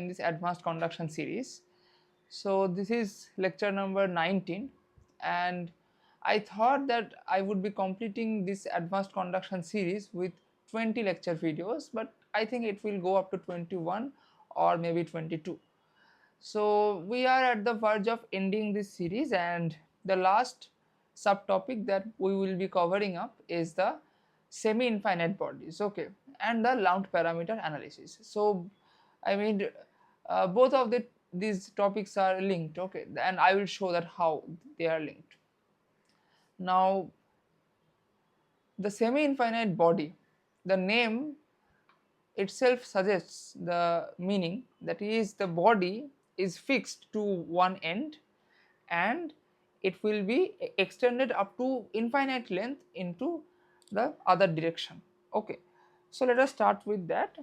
in this advanced conduction series. So this is lecture number 19, and I thought that I would be completing this advanced conduction series with 20 lecture videos, but I think it will go up to 21 or maybe 22. So we are at the verge of ending this series, and the last subtopic that we will be covering up is the semi-infinite bodies, okay, and the Lount parameter analysis. So I mean, both of these topics are linked, okay, and I will show that how they are linked. Now, the semi-infinite body, the name itself suggests the meaning, that is, the body is fixed to one end and it will be extended up to infinite length into the other direction, okay. So let us start with that.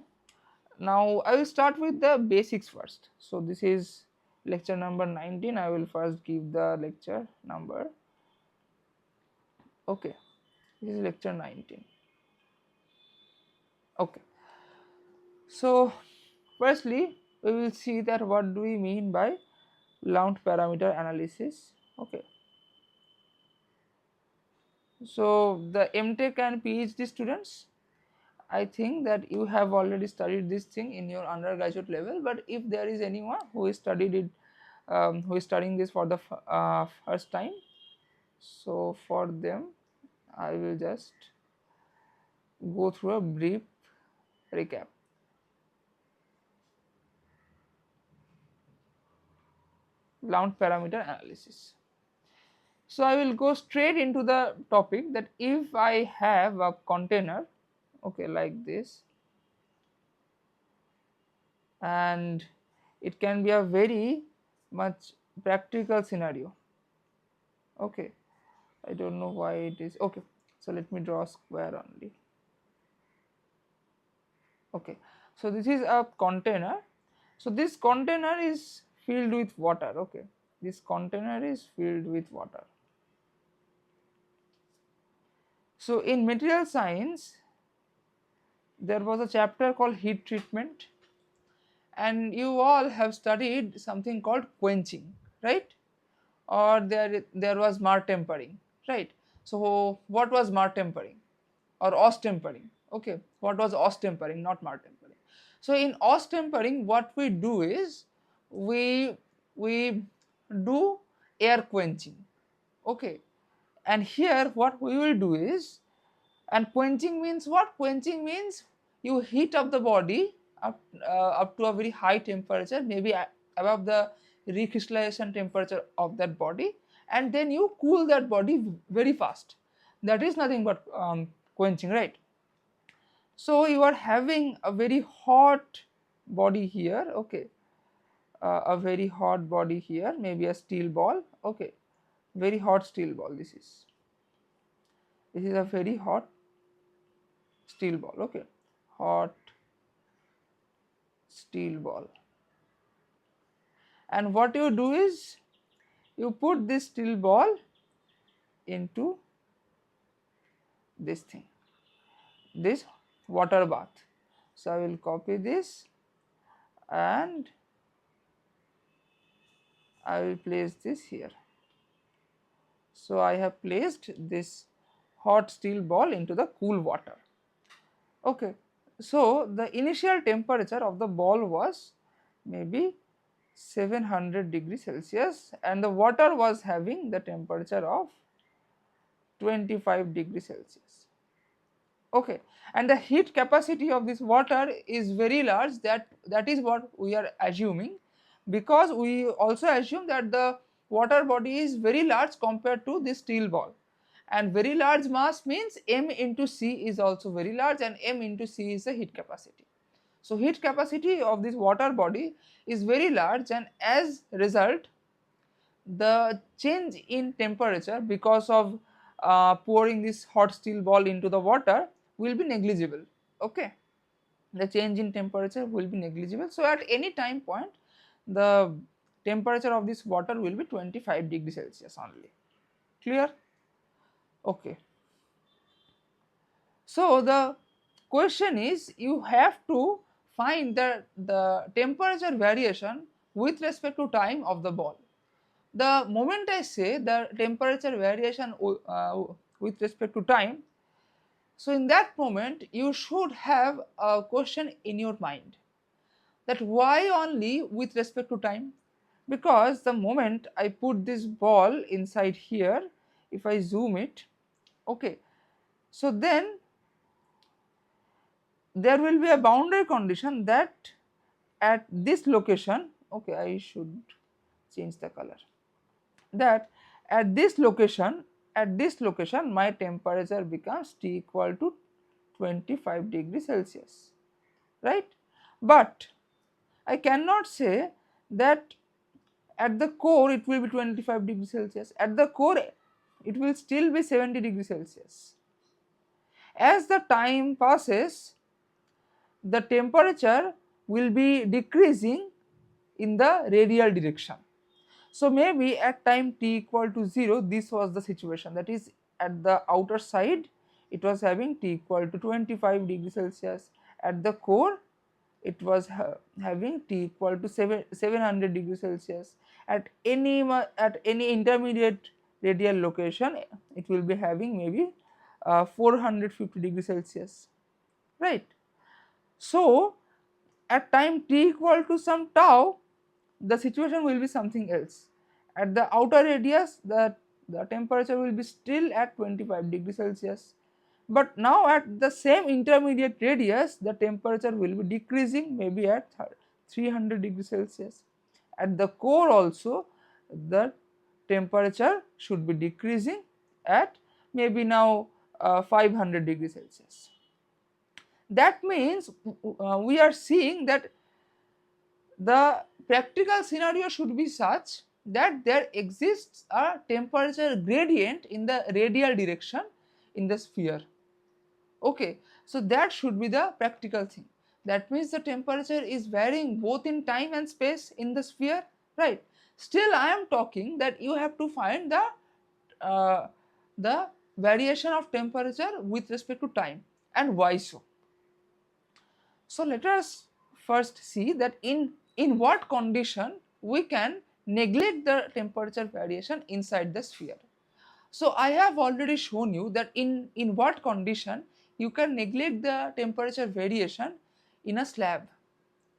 Now I will start with the basics first. So this is lecture number 19. I will first give the lecture number, okay. This is lecture 19, okay. So firstly we will see that what do we mean by Lount parameter analysis, okay. So the M.Tech and PhD students, I think that you have already studied this thing in your undergraduate level, but if there is anyone who is studied it, who is studying this for the first time, so for them I will just go through a brief recap. Lount parameter analysis. So I will go straight into the topic, that if I have a container, okay, like this, and it can be a very much practical scenario, okay. I don't know why it is, okay, so let me draw a square only, okay. So this is a container. So this container is filled with water, okay. This container is filled with water. So in material science there was a chapter called heat treatment, and you all have studied something called quenching, right? Or there was Marr tempering, right? So what was Marr tempering or Oss tempering? Okay, what was Oss tempering, not Marr tempering? So in Oss tempering, what we do is we do air quenching, okay. And here what we will do is, and quenching means what? Quenching means you heat up the body up to a very high temperature, maybe above the recrystallization temperature of that body, and then you cool that body very fast. That is nothing but quenching, right? So you are having a very hot body here, okay, a very hot body here, maybe a steel ball, okay, very hot steel ball. This is a very hot steel ball, okay, hot steel ball. And what you do is you put this steel ball into this thing, this water bath. So I will copy this and I will place this here. So I have placed this hot steel ball into the cool water, okay. So the initial temperature of the ball was maybe 700 degrees Celsius, and the water was having the temperature of 25 degrees Celsius, okay. And the heat capacity of this water is very large, that is what we are assuming, because we also assume that the water body is very large compared to this steel ball, and very large mass means m into c is also very large, and m into c is the heat capacity. So heat capacity of this water body is very large, and as result the change in temperature because of pouring this hot steel ball into the water will be negligible, okay. The change in temperature will be negligible. So at any time point the temperature of this water will be 25 degrees Celsius only. Clear? Okay. So the question is, you have to find the temperature variation with respect to time of the ball. The moment I say the temperature variation with respect to time, so in that moment you should have a question in your mind, that why only with respect to time? Because the moment I put this ball inside here, if I zoom it, okay, so then there will be a boundary condition that at this location, okay, I should change the color, that at this location my temperature becomes T equal to 25 degrees Celsius, right? But I cannot say that at the core it will be 25 degrees Celsius, at the core it will still be 70 degrees Celsius. As the time passes, the temperature will be decreasing in the radial direction. So maybe at time t equal to 0, this was the situation, that is at the outer side it was having t equal to 25 degrees Celsius, at the core it was having t equal to 700 degrees Celsius, at any intermediate radial location it will be having maybe 450 degrees Celsius, right? So at time t equal to some tau, the situation will be something else. At the outer radius, the temperature will be still at 25 degrees Celsius. But now at the same intermediate radius, the temperature will be decreasing maybe at 300 degrees Celsius. At the core also, the temperature should be decreasing at maybe now 500 degrees Celsius. That means we are seeing that the practical scenario should be such that there exists a temperature gradient in the radial direction in the sphere. Okay, so that should be the practical thing. That means the temperature is varying both in time and space in the sphere, right? Still I am talking that you have to find the variation of temperature with respect to time, and why so. So let us first see that in what condition we can neglect the temperature variation inside the sphere. So I have already shown you that in what condition you can neglect the temperature variation in a slab.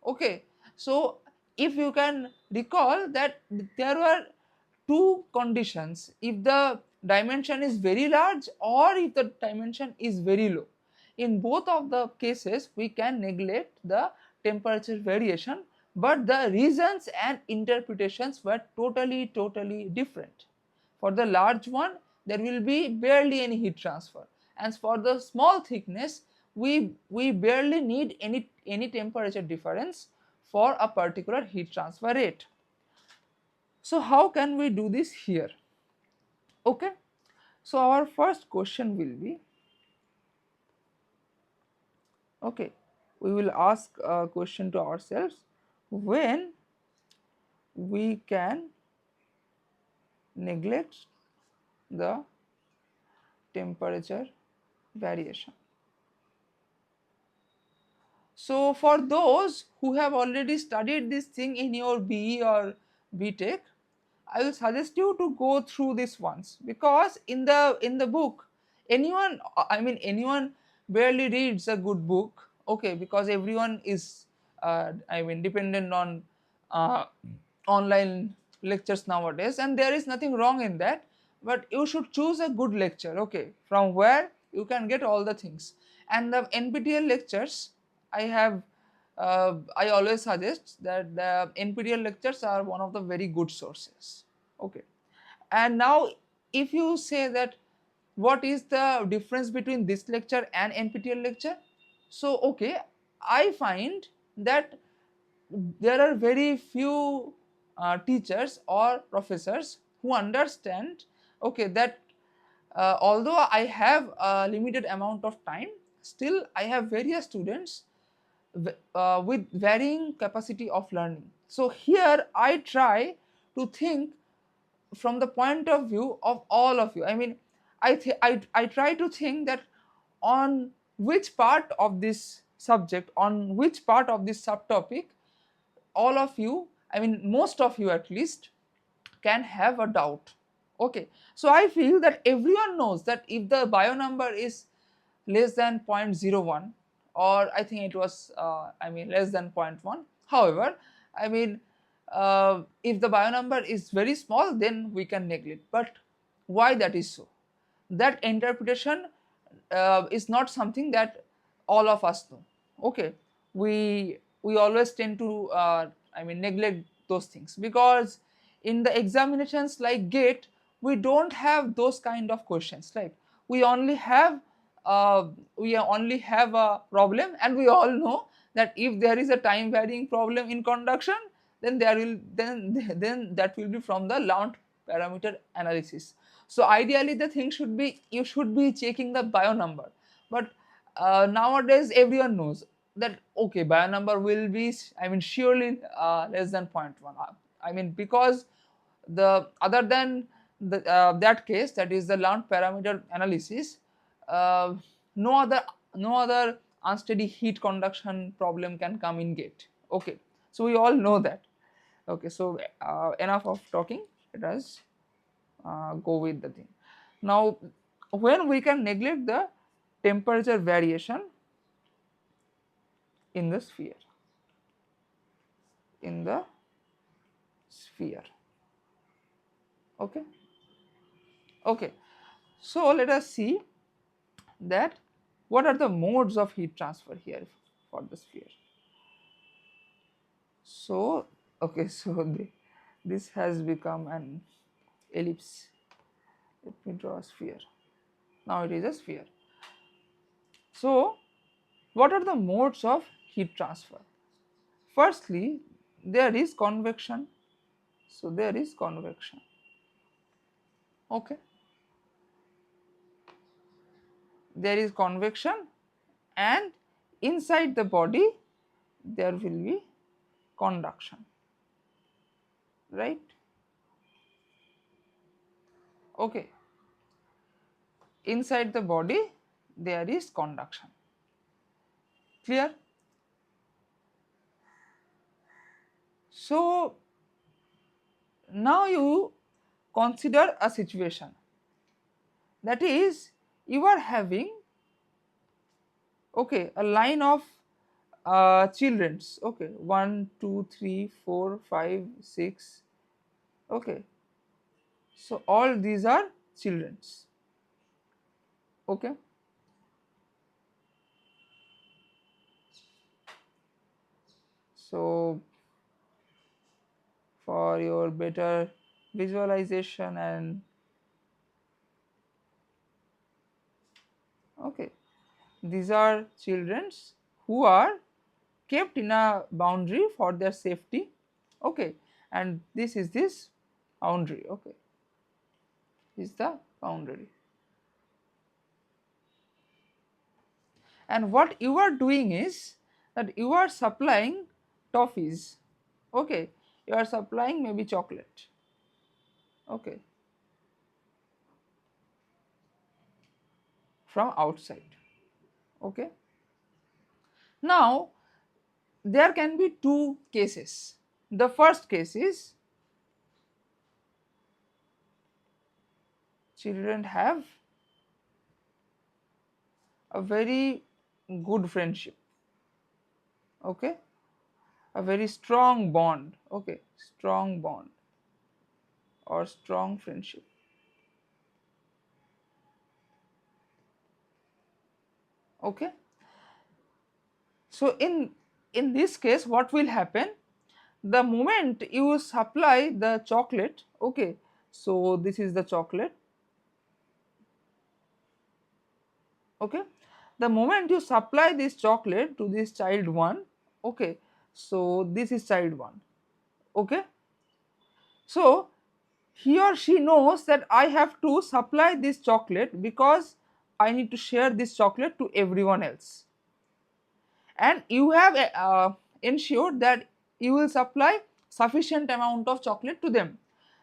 Okay, so if you can recall that there were two conditions: if the dimension is very large or if the dimension is very low. In both of the cases we can neglect the temperature variation, but the reasons and interpretations were totally different. For the large one there will be barely any heat transfer, and for the small thickness we barely need any temperature difference for a particular heat transfer rate. So how can we do this here? Okay, so our first question will be, okay, we will ask a question to ourselves: when we can neglect the temperature variation. So for those who have already studied this thing in your BE or B.Tech, I will suggest you to go through this once, because in the book anyone barely reads a good book, okay, because everyone is dependent on uh, online lectures nowadays, and there is nothing wrong in that, but you should choose a good lecture, okay, from where you can get all the things. And the NPTEL lectures, I always suggest that the NPTEL lectures are one of the very good sources. Okay, and now if you say that what is the difference between this lecture and NPTEL lecture, so okay, I find that there are very few teachers or professors who understand, okay, that although I have a limited amount of time, still I have various students with varying capacity of learning. So here I try to think from the point of view of all of you. I try to think that on which part of this subject, on which part of this subtopic all of you, I mean most of you at least, can have a doubt. Okay, so I feel that everyone knows that if the bio number is less than 0.01, or I think it was I mean less than 0.1, however, I mean if the bio number is very small, then we can neglect. But why that is so? That interpretation is not something that all of us know. Okay, we always tend to I mean neglect those things, because in the examinations like GATE we don't have those kind of questions. Like we only have a problem, and we all know that if there is a time varying problem in conduction, then there will then that will be from the Lount parameter analysis. So ideally the thing should be, you should be checking the bio number, but nowadays everyone knows that okay, bio number will be, I mean surely less than 0.1. I mean because the other than that case, that is the Lount parameter analysis, uh, no other unsteady heat conduction problem can come in GATE. Okay, so we all know that. Okay, so enough of talking, let us go with the thing. Now, when we can neglect the temperature variation in the sphere, in the sphere. Okay, okay. So let us see that what are the modes of heat transfer here for the sphere. So okay, so this has become an ellipse. Let me draw a sphere. Now it is a sphere. So what are the modes of heat transfer? Firstly, there is convection. So there is convection. Okay, there is convection, and inside the body there will be conduction, right? Okay, inside the body there is conduction. Clear? So now you consider a situation, that is you are having okay a line of children's, okay, 1 2 3 4 5 6, okay, so all these are children's. Okay, so for your better visualization, and okay, these are children's who are kept in a boundary for their safety. Okay, and this is this boundary. Okay, this is the boundary, and what you are doing is that you are supplying toffees. Okay, you are supplying maybe chocolate. Okay, from outside. Okay, now there can be two cases. The first case is children have a very good friendship. Okay, a very strong bond. Okay, strong bond or strong friendship. Okay, so in this case what will happen, the moment you supply the chocolate, okay, so this is the chocolate. Okay, the moment you supply this chocolate to this child 1, okay, so this is child 1. Okay, so he or she knows that I have to supply this chocolate because I need to share this chocolate to everyone else, and you have ensured that you will supply sufficient amount of chocolate to them.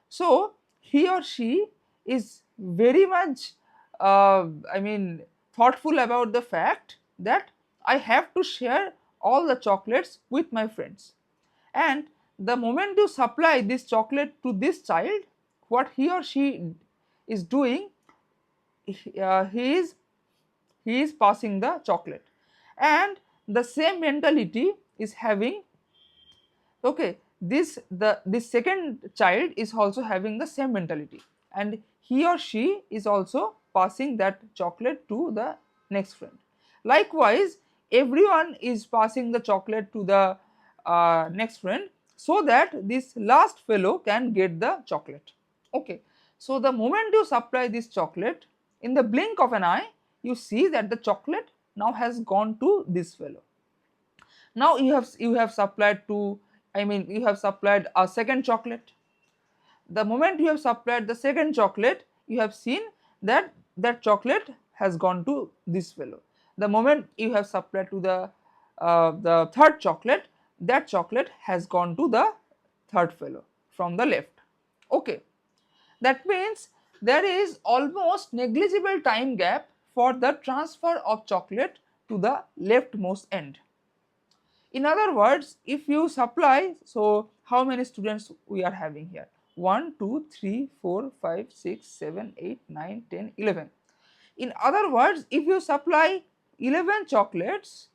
So he or she is very much I mean thoughtful about the fact that I have to share all the chocolates with my friends. And the moment you supply this chocolate to this child, what he or she is doing, he is passing the chocolate, and the same mentality is having, okay, this second child is also having the same mentality, and he or she is also passing that chocolate to the next friend. Likewise, everyone is passing the chocolate to the next friend, so that this last fellow can get the chocolate. Okay, so the moment you supply this chocolate, in the blink of an eye, you see that the chocolate now has gone to this fellow. Now you have supplied to, I mean, you have supplied a second chocolate. The moment you have supplied the second chocolate, you have seen that that chocolate has gone to this fellow. The moment you have supplied to the third chocolate, that chocolate has gone to the third fellow from the left. Okay, that means there is almost negligible time gap for the transfer of chocolate to the leftmost end. In other words, if you supply, so how many students we are having here? 1, 2, 3, 4, 5, 6, 7, 8, 9, 10, 11. In other words, if you supply 11 chocolates,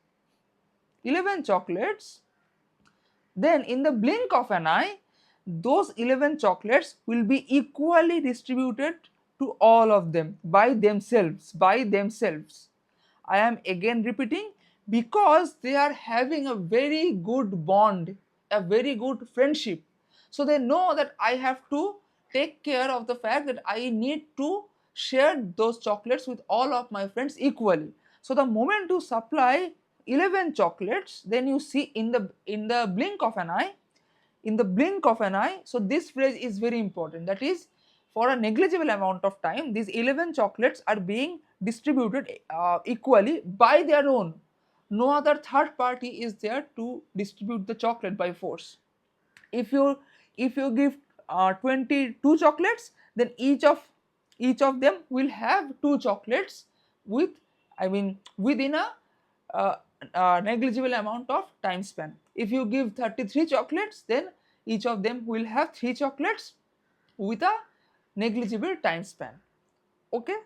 then in the blink of an eye, those 11 chocolates will be equally distributed to all of them by themselves. I am again repeating, because they are having a very good bond, a very good friendship. So they know that I have to take care of the fact that I need to share those chocolates with all of my friends equally. So the moment you supply 11 chocolates, then you see in the blink of an eye, so this phrase is very important, that is, for a negligible amount of time, these 11 chocolates are being distributed equally by their own. No other third party is there to distribute the chocolate by force. If you give 22 chocolates, then each of them will have 2 chocolates with, I mean, within uh, a negligible amount of time span. If you give 33 chocolates, then each of them will have 3 chocolates with a negligible time span. Okay,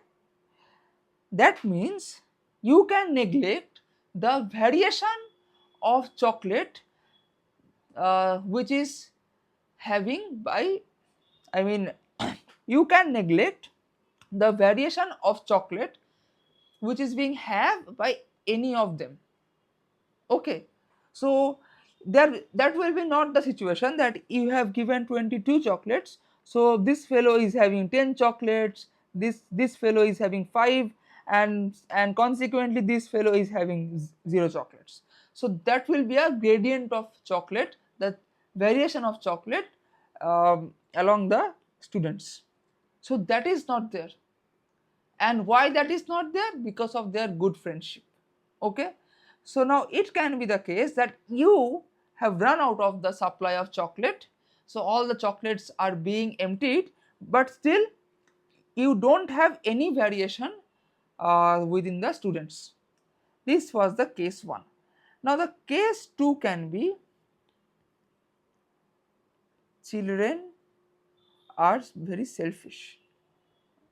that means you can neglect the variation of chocolate which is having by, I mean, you can neglect the variation of chocolate which is being have by any of them. Okay, so that will be not the situation that you have given 22 chocolates, so this fellow is having 10 chocolates, this fellow is having 5, and consequently this fellow is having 0 chocolates. So that will be a gradient of chocolate, the variation of chocolate along the students. So that is not there. And why that is not there? Because of their good friendship. Okay, so now it can be the case that you have run out of the supply of chocolate, so all the chocolates are being emptied, but still you don't have any variation within the students. This was the case 1. Now the case 2 can be, children are very selfish.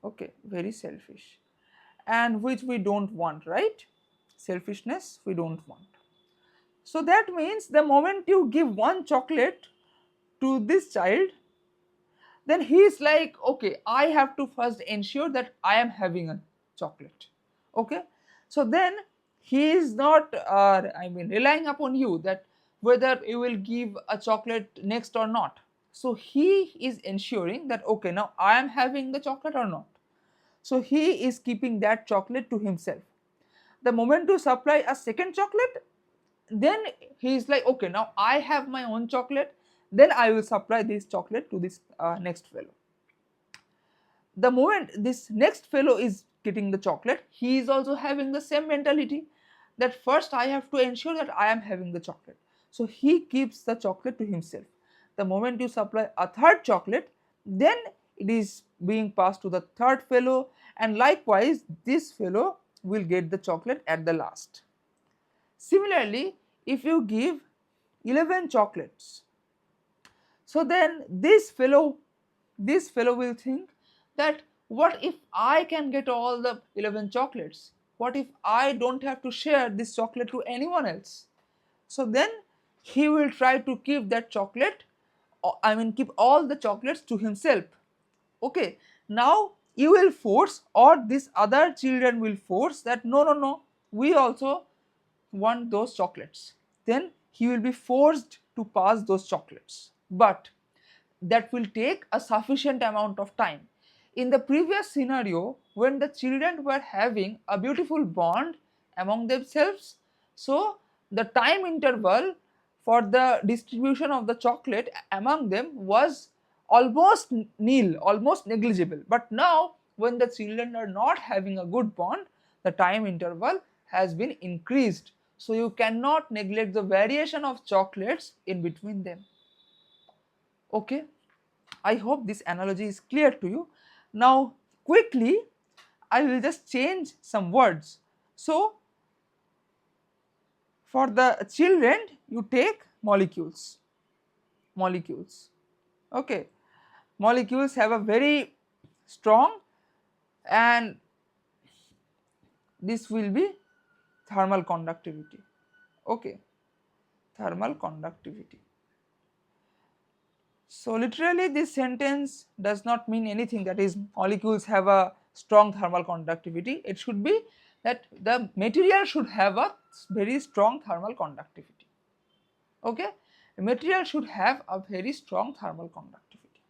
Okay, very selfish, and which we don't want, right? Selfishness we don't want. So that means the moment you give 1 chocolate to this child, then he is like, okay, I have to first ensure that I am having a chocolate. Okay, so then he is not relying upon you that whether you will give a chocolate next or not. So he is ensuring that, okay, now I am having the chocolate or not. So he is keeping that chocolate to himself. The moment you supply a second chocolate, then he is like, okay, now I have my own chocolate, then I will supply this chocolate to this next fellow. The moment this next fellow is getting the chocolate, he is also having the same mentality, that first I have to ensure that I am having the chocolate. So he keeps the chocolate to himself. The moment you supply a third chocolate, then it is being passed to the third fellow, and likewise this fellow will get the chocolate at the last. Similarly, if you give 11 chocolates, so then this fellow will think that what if I can get all the 11 chocolates? What if I don't have to share this chocolate to anyone else? So then he will try to keep that chocolate, keep all the chocolates to himself. Okay, now you will force, or these other children will force that no, we also want those chocolates. Then he will be forced to pass those chocolates, but that will take a sufficient amount of time. In the previous scenario, when the children were having a beautiful bond among themselves, so the time interval for the distribution of the chocolate among them was almost nil, almost negligible. But now, when the children are not having a good bond, the time interval has been increased. So you cannot neglect the variation of chocolates in between them. Okay, I hope this analogy is clear to you. Now quickly I will just change some words. So for the children you take molecules. Okay, molecules have a very strong, and this will be thermal conductivity. Okay, thermal conductivity. So literally this sentence does not mean anything, that is molecules have a strong thermal conductivity. It should be that the material should have a very strong thermal conductivity. Okay, the material should have a very strong thermal conductivity.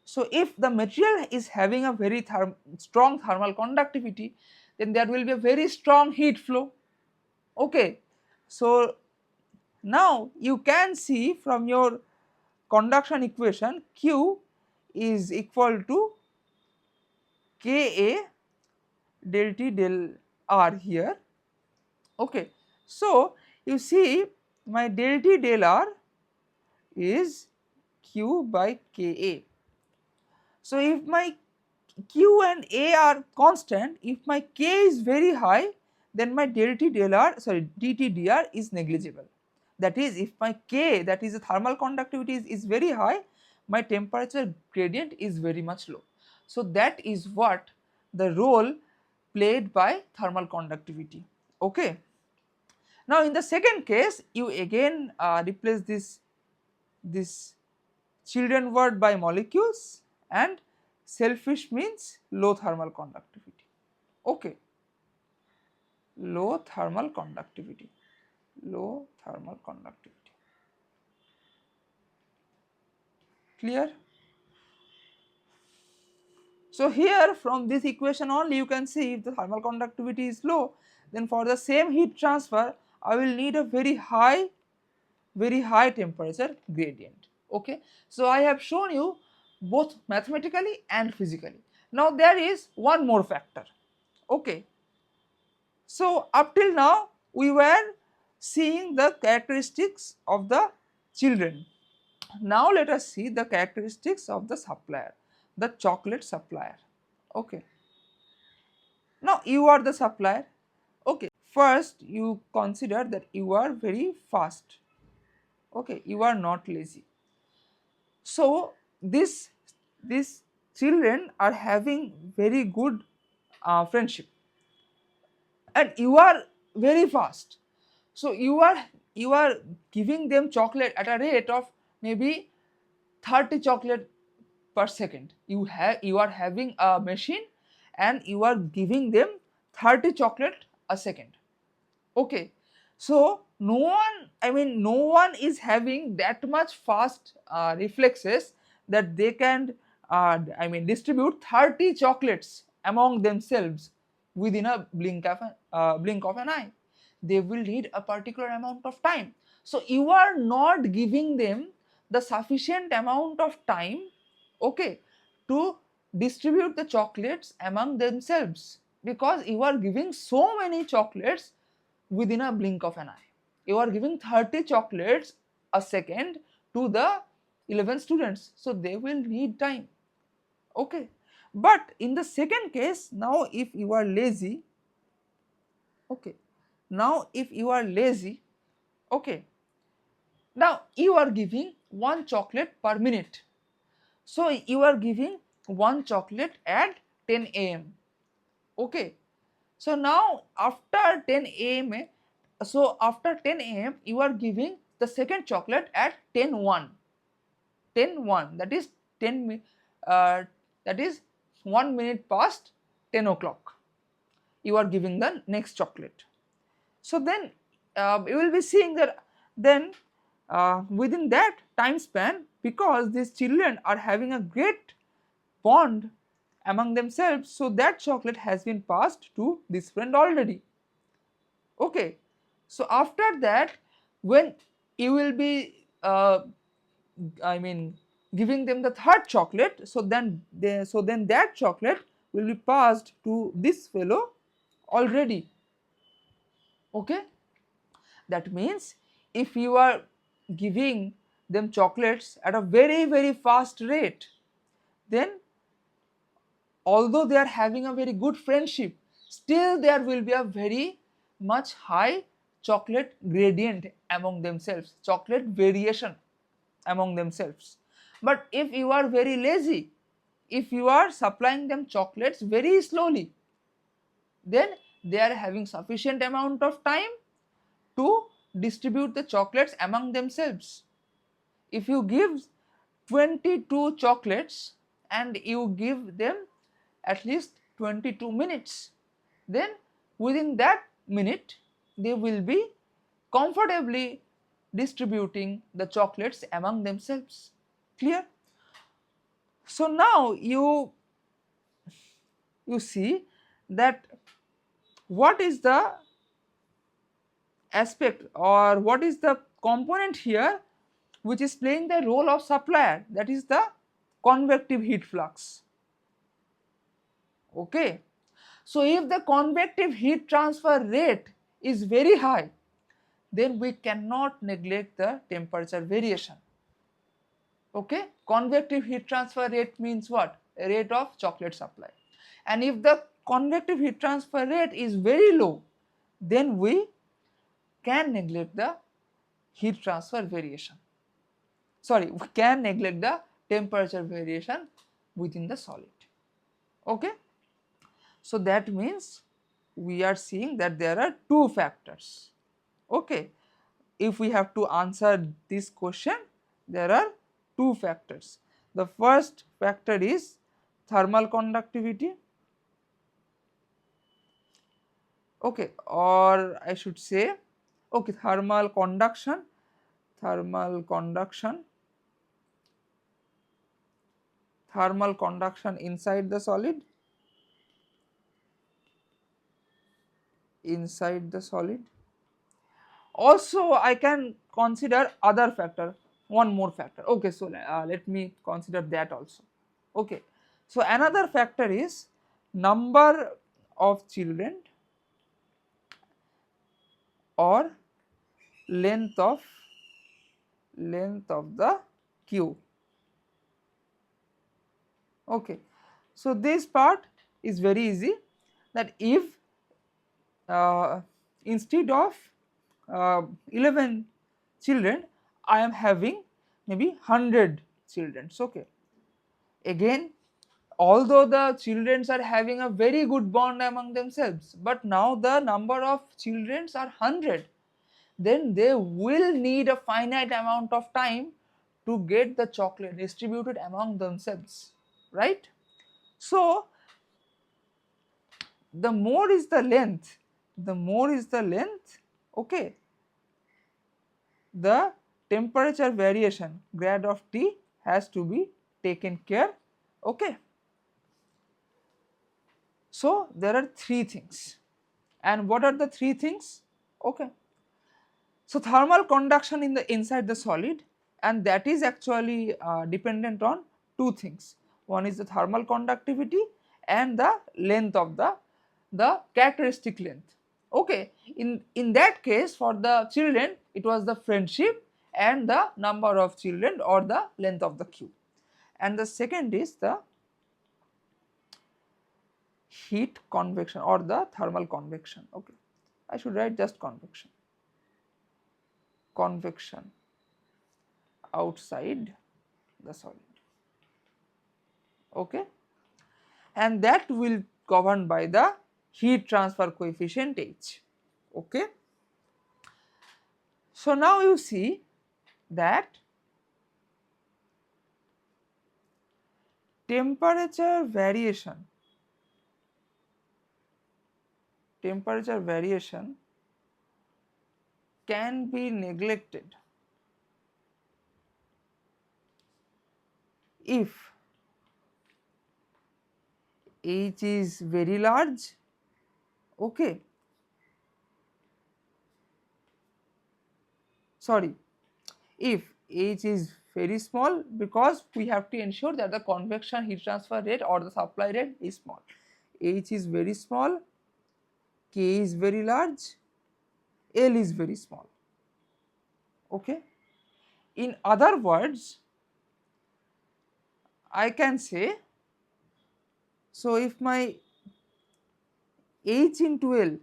So if the material is having a very strong thermal conductivity, then there will be a very strong heat flow. Okay, so now you can see from your conduction equation, Q is equal to Ka del T del R here. Okay, so you see my del T del R is Q by Ka. So if my Q and A are constant, if my K is very high, then my del T del R, sorry, dt dr is negligible. That is, if my K, that is the thermal conductivity is very high, my temperature gradient is very much low. So that is what the role played by thermal conductivity. Okay. Now in the second case, you again replace this children word by molecules, and selfish means low thermal conductivity. Okay, low thermal conductivity. Clear? So here from this equation only you can see if the thermal conductivity is low, then for the same heat transfer I will need a very high temperature gradient. Okay, so I have shown you both mathematically and physically. Now there is one more factor. Okay, so up till now we were seeing the characteristics of the children. Now let us see the characteristics of the supplier, the chocolate supplier. Okay, now you are the supplier. Okay, first you consider that you are very fast. Okay, you are not lazy. So these children are having very good friendship, and you are very fast. So you are giving them chocolate at a rate of maybe 30 chocolate per second. You are having a machine and you are giving them 30 chocolate a second. Okay, so no one is having that much fast reflexes that they can distribute 30 chocolates among themselves within a blink of an eye. They will need a particular amount of time. So you are not giving them the sufficient amount of time, okay, to distribute the chocolates among themselves, because you are giving so many chocolates within a blink of an eye. You are giving 30 chocolates a second to the 11 students, so they will need time. Okay, but in the second case, now if you are lazy, okay, Now if you are lazy, okay, now you are giving one chocolate per minute. So you are giving one chocolate at 10 a.m. Okay. So now after 10 a.m. So after 10 a.m. you are giving the second chocolate at 10:01. 10:01, that is 10 that is 1 minute past 10 o'clock. You are giving the next chocolate. So then you will be seeing that then within that time span, because these children are having a great bond among themselves, so that chocolate has been passed to this friend already. Okay, so after that, when you will be I mean giving them the third chocolate, so then that chocolate will be passed to this fellow already. Okay, that means if you are giving them chocolates at a very fast rate, then although they are having a very good friendship, still there will be a very much high chocolate gradient among themselves, chocolate variation among themselves. But if you are very lazy, if you are supplying them chocolates very slowly, then they are having sufficient amount of time to distribute the chocolates among themselves. If you give 22 chocolates and you give them at least 22 minutes, then within that minute they will be comfortably distributing the chocolates among themselves. Clear? So now you see that what is the aspect or what is the component here which is playing the role of supplier, that is the convective heat flux. Okay, so if the convective heat transfer rate is very high, then we cannot neglect the temperature variation. Okay, convective heat transfer rate means what? Rate of chocolate supply. And if the convective heat transfer rate is very low, then we can neglect the heat transfer variation. Sorry, we can neglect the temperature variation within the solid. Okay, so that means we are seeing that there are two factors. Okay, if we have to answer this question, there are two factors. The first factor is thermal conductivity, okay, or I should say, okay, thermal conduction, thermal conduction, thermal conduction inside the solid, inside the solid. Also I can consider other factor, one more factor. Okay, so let me consider that also. Okay, so another factor is number of children or length of the queue. Okay, so this part is very easy, that if instead of 11 children I am having maybe 100 children. Okay, again, although the children are having a very good bond among themselves, but now the number of children are 100, then they will need a finite amount of time to get the chocolate distributed among themselves, right? So the more is the length, okay, the temperature variation grad of T has to be taken care. Okay, so there are three things, and what are the three things? Okay, so thermal conduction in the inside the solid, and that is actually dependent on two things. One is the thermal conductivity and the length of the characteristic length. Okay, in that case for the children it was the friendship and the number of children or the length of the queue. And the second is the heat convection or the thermal convection. Okay, I should write just convection. Convection outside the solid. Okay, and that will governed by the heat transfer coefficient H. Okay, so now you see that temperature variation can be neglected if H is very large, okay, sorry, if H is very small, because we have to ensure that the convection heat transfer rate or the supply rate is small. H is very small, K is very large, L is very small. Okay. In other words, I can say, so if my H into L,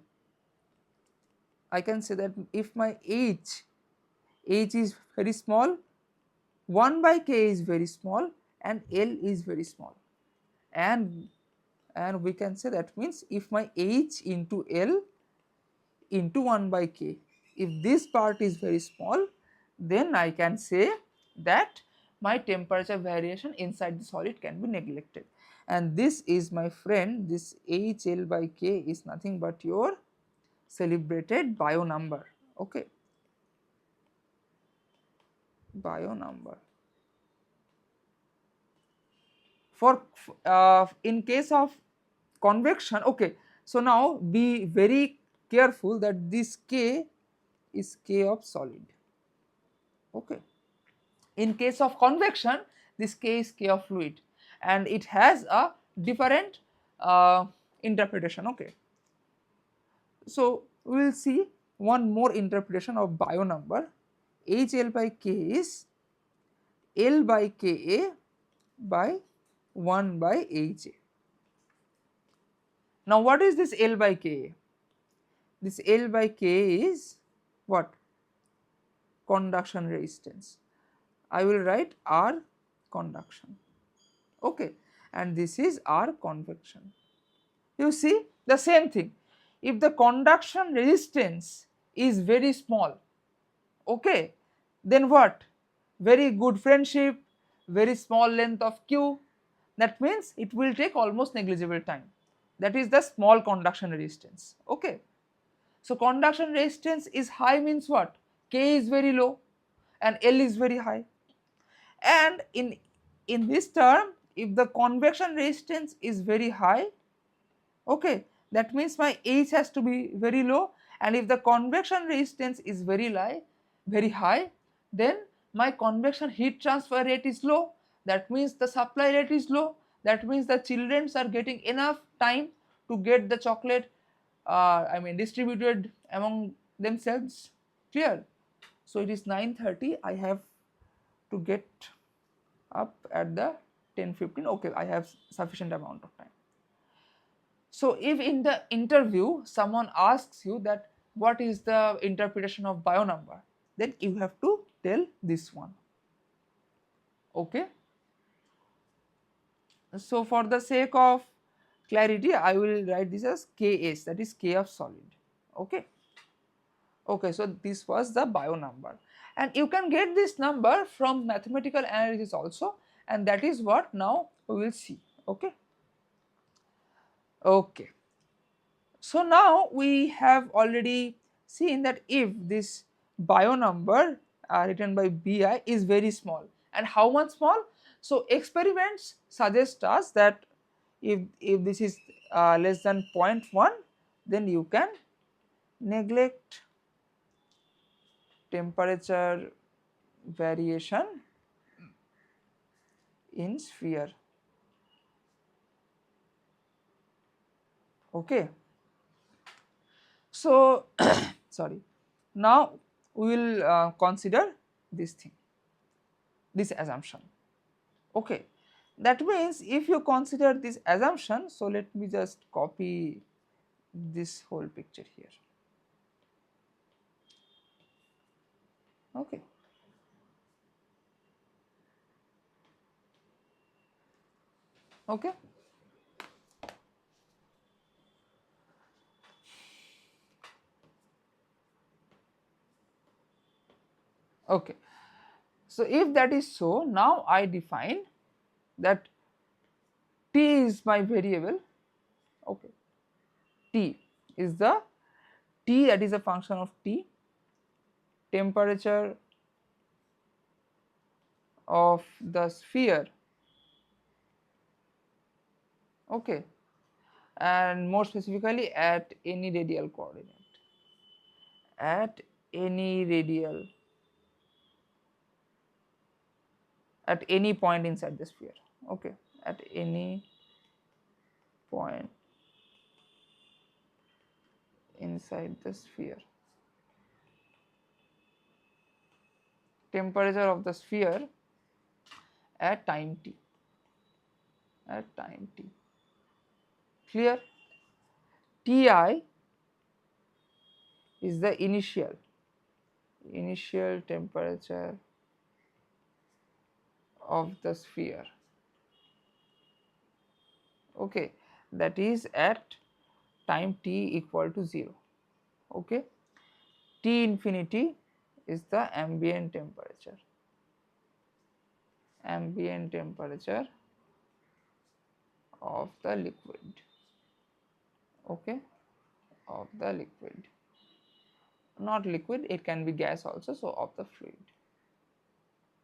I can say that if my H is very small, 1 by K is very small and L is very small, and we can say that means if my H into L into 1 by K, if this part is very small, then I can say that my temperature variation inside the solid can be neglected. And this is, my friend, this HL by K is nothing but your celebrated bio number. Okay, bio number. For in case of convection, okay, so now be very careful that this K is K of solid. Okay, in case of convection, this K is K of fluid, and it has a different interpretation. Okay, so we will see one more interpretation of bio number. HL by K is L by Ka by 1 by Ha. Now what is this L by Ka? This L by Ka is what? Conduction resistance. I will write R conduction. Okay, and this is R convection. You see the same thing. If the conduction resistance is very small, okay, then what? Very good friendship, very small length of Q, that means it will take almost negligible time. That is the small conduction resistance. Okay, so conduction resistance is high means what? K is very low and L is very high. And in this term, if the convection resistance is very high, okay, that means my H has to be very low, and if the convection resistance is very high, then my convection heat transfer rate is low, that means the supply rate is low, that means the children are getting enough time to get the chocolate distributed among themselves. Clear? So it is 9:30, I have to get up at the 10:15. Okay, I have sufficient amount of time. So if in the interview someone asks you that what is the interpretation of bio number, then you have to tell this one. Okay, so for the sake of clarity, I will write this as Ks, that is K of solid. Okay, okay, so this was the bio number, and you can get this number from mathematical analysis also, and that is what now we will see. Okay, okay, so now we have already seen that if this bio number written by Bi is very small, and how much small? So experiments suggest us that if this is less than 0.1, then you can neglect temperature variation in sphere. Okay, so sorry, now we will consider this thing, this assumption. Okay, that means if you consider this assumption, so let me just copy this whole picture here. Okay. Okay. Okay. So if that is so, now I define that T is my variable. Okay. T is the T, that is a function of T, temperature of the sphere. Okay. And more specifically at any radial coordinate, at any radial, at any point inside the sphere. Okay, at any point inside the sphere, temperature of the sphere at time t, at time t. Clear? Ti is the initial temperature of the sphere. Okay, that is at time t equal to 0. Okay, T infinity is the ambient temperature, ambient temperature of the liquid. Okay, of the liquid, not liquid, it can be gas also, so of the fluid.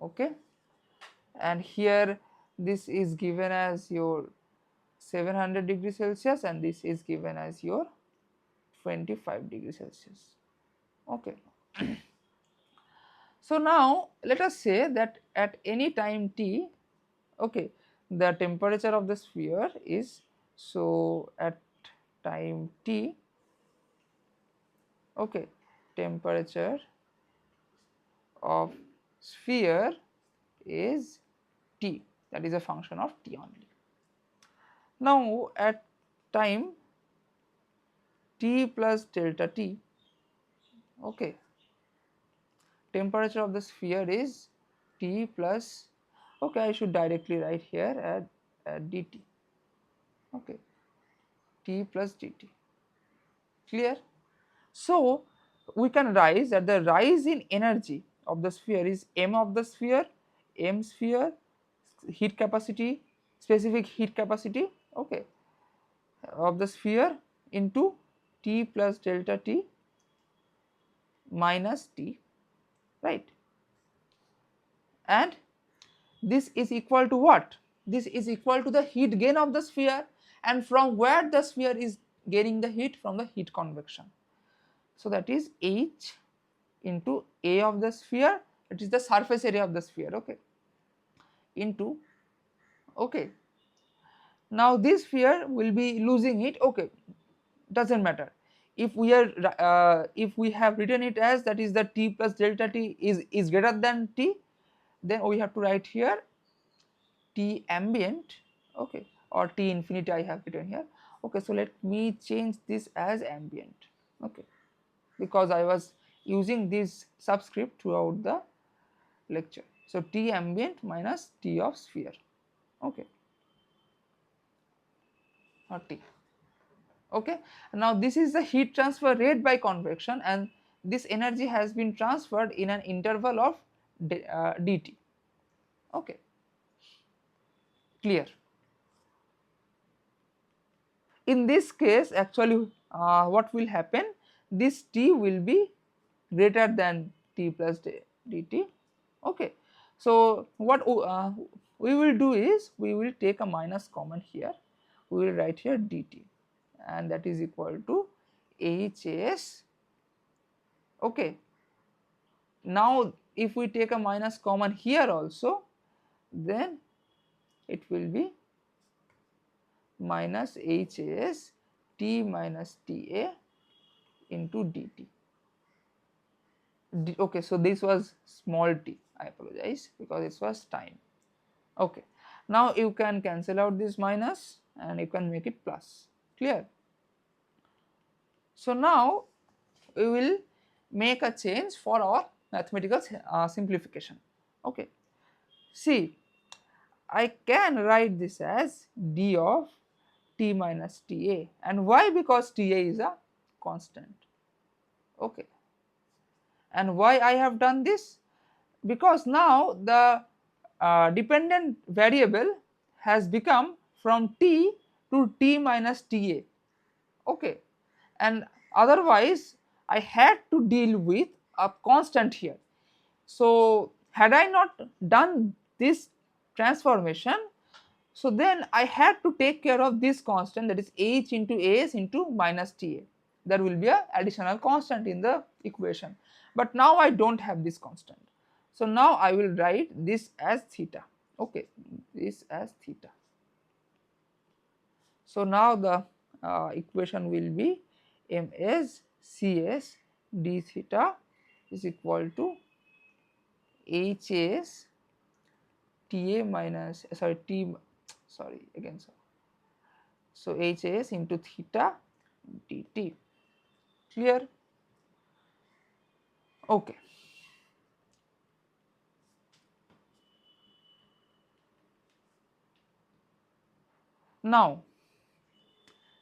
Okay, and here this is given as your 700 degrees Celsius and this is given as your 25 degrees Celsius. Okay. So now let us say that at any time t, okay, the temperature of the sphere is, so at time t, okay, temperature of sphere is t, that is a function of t only. Now at time t plus delta t, okay, temperature of the sphere is t plus, okay, I should directly write here at dt. Okay, t plus dt. Clear? So we can rise that the rise in energy of the sphere is m of the sphere, m sphere, heat capacity, specific heat capacity, okay, of the sphere into t plus delta t minus t, right? And this is equal to what? This is equal to the heat gain of the sphere, and from where the sphere is gaining the heat? From the heat convection. So that is H into A of the sphere, that is the surface area of the sphere, okay, into, okay, now this sphere will be losing it, okay, doesn't matter. If we are if we have written it as, that is the t plus delta t is greater than t, then we have to write here T ambient, okay, or T infinity I have written here. Okay, so let me change this as ambient, okay, because I was using this subscript throughout the lecture. So T ambient minus T of sphere, okay, or T. Okay, now this is the heat transfer rate by convection, and this energy has been transferred in an interval of dt. Okay, clear? In this case actually what will happen, this t will be greater than t plus dt. Okay, so what we will do is, we will take a minus common here, we will write here dt, and that is equal to HAS. Okay, now if we take a minus common here also, then it will be minus HAS T minus TA into dt. Okay, so this was small t, I apologize, because this was time. Okay, now you can cancel out this minus and you can make it plus. Clear? So now we will make a change for our mathematical simplification. Okay, see, I can write this as d of t minus ta, and why? Because ta is a constant. Okay, and why I have done this? Because now the dependent variable has become from t to t minus ta. Okay, and otherwise I had to deal with a constant here. So had I not done this transformation, so then I had to take care of this constant, that is h into as into minus ta. There will be a additional constant in the equation, but now I don't have this constant. So now I will write this as theta. Okay, this as theta. So now the equation will be ms cs d theta is equal to hs ta minus sorry again, so hs into theta dt. Clear? Okay. Now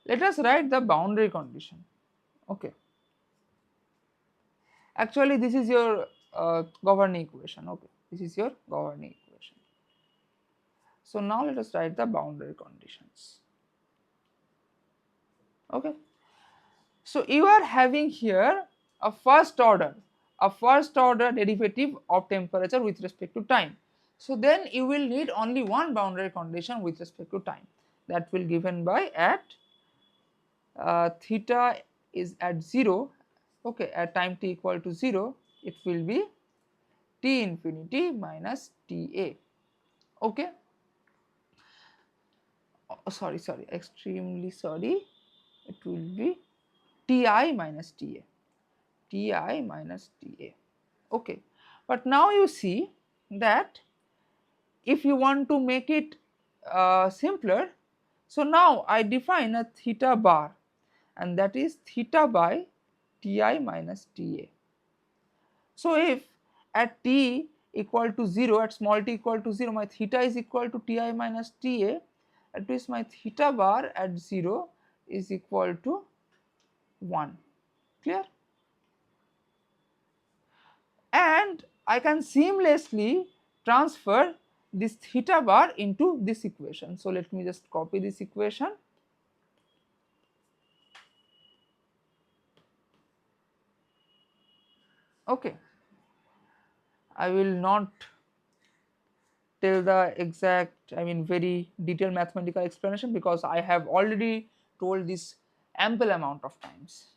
let us write the boundary condition. Okay, actually this is your governing equation. Okay, this is your governing equation. So now let us write the boundary conditions. Okay, so you are having here a first order derivative of temperature with respect to time. So then you will need only one boundary condition with respect to time, that will given by at theta is at 0. Okay, at time t equal to 0 it will be T infinity minus Ta. Okay, sorry, extremely sorry, it will be Ti minus Ta, Ti minus Ta. Okay, but now you see that if you want to make it simpler, so now I define a theta bar, and that is theta by Ti minus Ta. So if at t equal to 0, at small t equal to 0, my theta is equal to Ti minus Ta, at least my theta bar at 0 is equal to 1. Clear? And I can seamlessly transfer this theta bar into this equation. So let me just copy this equation. Okay, I will not tell the exact, very detailed mathematical explanation, because I have already told this ample amount of times.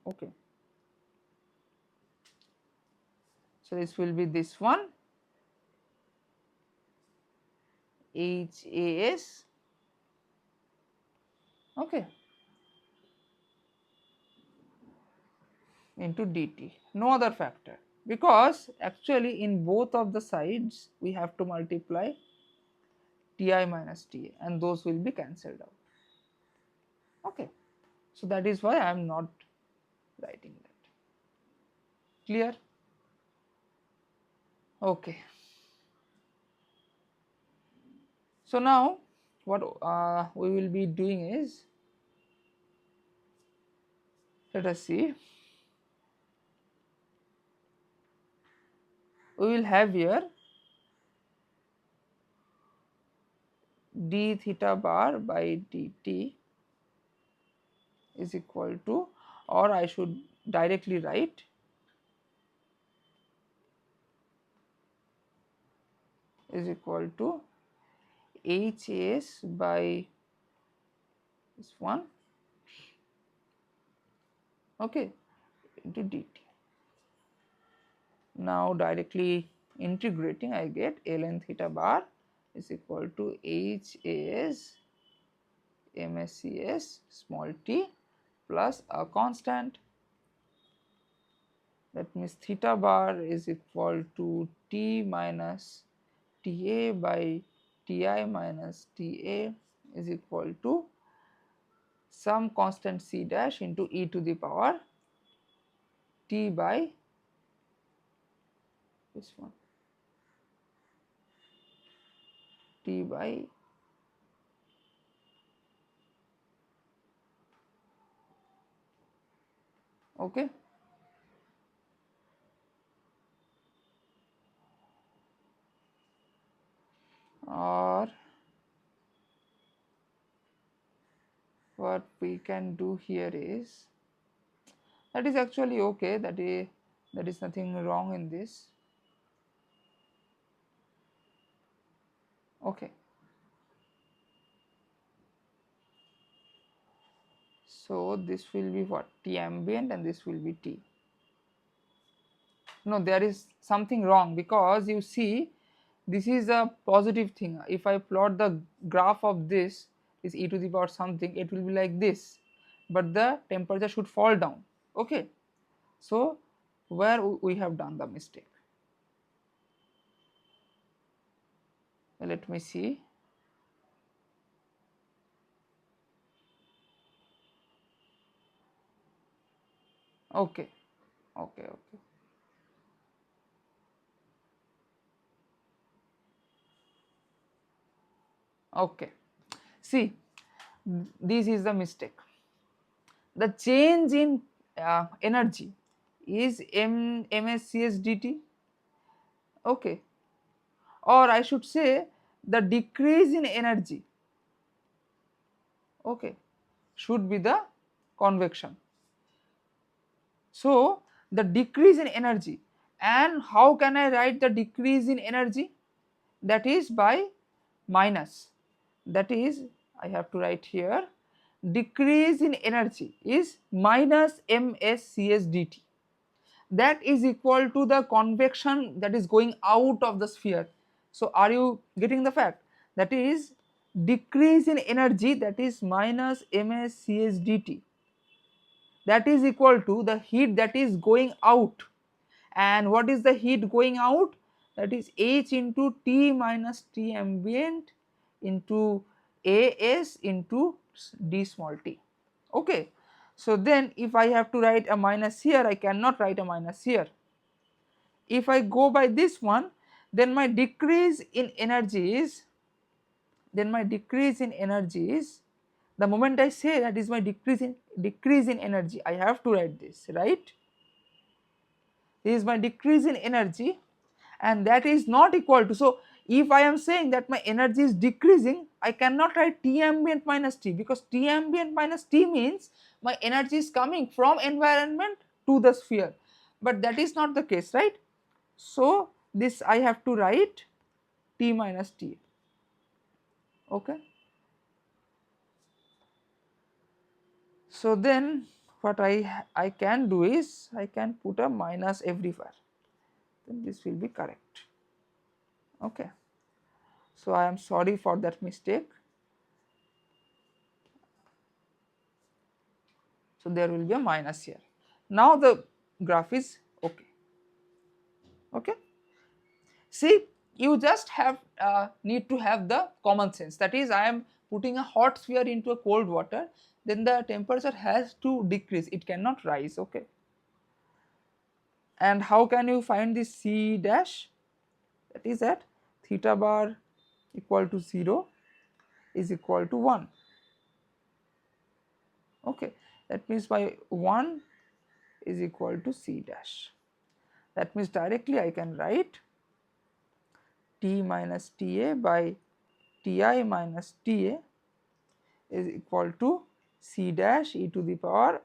Okay, so this will be this one, HAS. Okay, into dt, no other factor, because actually in both of the sides we have to multiply Ti minus Ta, and those will be cancelled out. Okay, so that is why I am not writing that. Clear? Okay, so now what we will be doing is, let us see, we will have here d theta bar by dt is equal to, or I should directly write is equal to Hs by this one, okay, into dt. Now directly integrating, I get ln theta bar is equal to Has MSCS small t plus a constant, that means theta bar is equal to T minus Ta by Ti minus Ta is equal to some constant c dash into e to the power t by this one, T by okay. Or what we can do here is, that is actually okay, that is nothing wrong in this. Okay, so this will be what, T ambient, and this will be T. No, there is something wrong, because you see this is a positive thing. If I plot the graph of this is e to the power something, it will be like this, but the temperature should fall down. Okay, so where we have done the mistake, let me see. Okay, okay, okay. Okay, see, this is the mistake. The change in energy is mscs dt. Okay, or I should say the decrease in energy, okay, should be the convection. So the decrease in energy, and how can I write the decrease in energy? That is by minus, that is I have to write here, decrease in energy is minus mscs dt. That is equal to the convection that is going out of the sphere. So are you getting the fact? That is decrease in energy, that is minus mscs dt, that is equal to the heat that is going out. And what is the heat going out? That is H into T minus T ambient into AS into d small t. Okay, so then if I have to write a minus here, I cannot write a minus here. If I go by this one, then my decrease in energy is, the moment I say that is my decrease in energy, I have to write this, right? This is my decrease in energy, and that is not equal to, so if I am saying that my energy is decreasing, I cannot write T ambient minus T, because T ambient minus T means my energy is coming from environment to the sphere, but that is not the case, right? So this I have to write T minus T. Okay, so then what I can do is, I can put a minus everywhere, then this will be correct. Okay, so I am sorry for that mistake. So there will be a minus here. Now the graph is okay. Okay, see, you just have need to have the common sense, that is I am putting a hot sphere into a cold water, then the temperature has to decrease, it cannot rise. Okay, and how can you find this C dash? That is at theta bar equal to 0 is equal to 1. Okay, that means by 1 is equal to C dash. That means directly I can write T minus Ta by Ti minus Ta is equal to C dash e to the power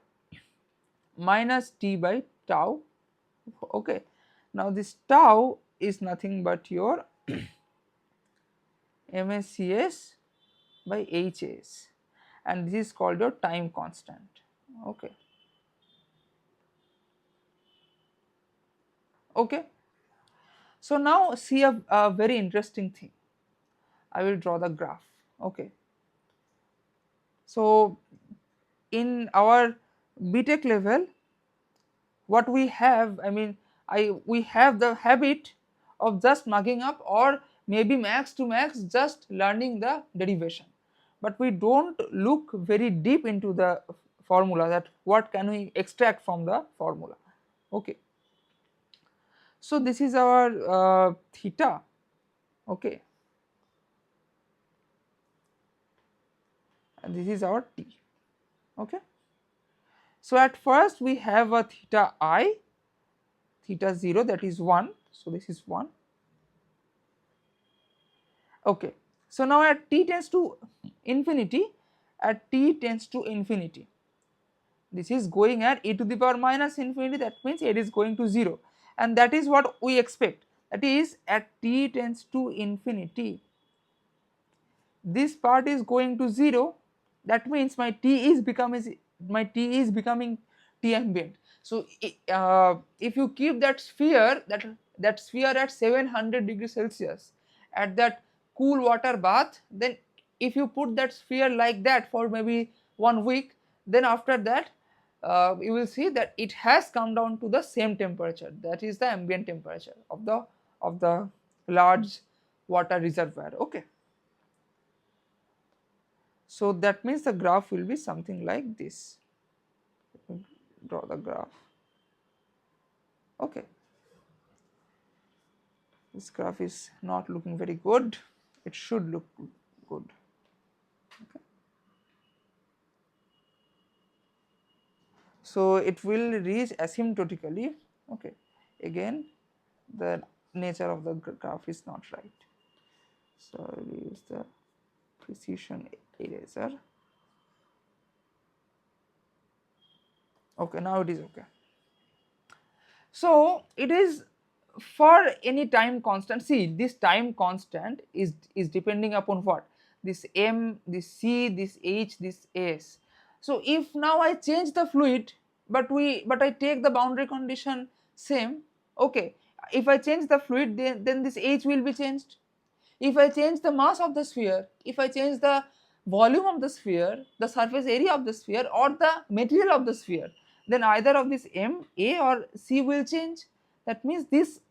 minus T by tau. Okay, now this tau is nothing but your MSCS by HAS, and this is called your time constant. Okay, okay. So now see a very interesting thing. I will draw the graph. Okay, so in our B.Tech level, what we have, I mean, we have the habit of just mugging up, or maybe max to max just learning the derivation, but we don't look very deep into the formula, that what can we extract from the formula. Okay, So this is our theta, okay, and this is our T, okay. So at first we have a theta I, theta 0, that is 1, so this is 1, okay. So now at t tends to infinity, at t tends to infinity, this is going at e to the power minus infinity, that means it is going to 0, and that is what we expect, that is at t tends to infinity, this part is going to 0, that means my t is becoming T ambient. So if you keep that sphere, that sphere at 700 degrees Celsius at that cool water bath, then if you put that sphere like that for maybe 1 week, then after that you will see that it has come down to the same temperature, that is the ambient temperature of the large water reservoir, okay. So that means the graph will be something like this. Draw the graph. Okay. This graph is not looking very good. It should look good. Okay. So it will reach asymptotically. Okay. Again, the nature of the graph is not right. So I will use the precision eraser. Okay, now it is okay. So it is for any time constant. See, this time constant is depending upon what? This m, this c, this h, this s. So if now I change the fluid, but I take the boundary condition same, okay. If I change the fluid, then this h will be changed. If I change the mass of the sphere, if I change the volume of the sphere, the surface area of the sphere, or the material of the sphere, then either of this m, a or c will change. That means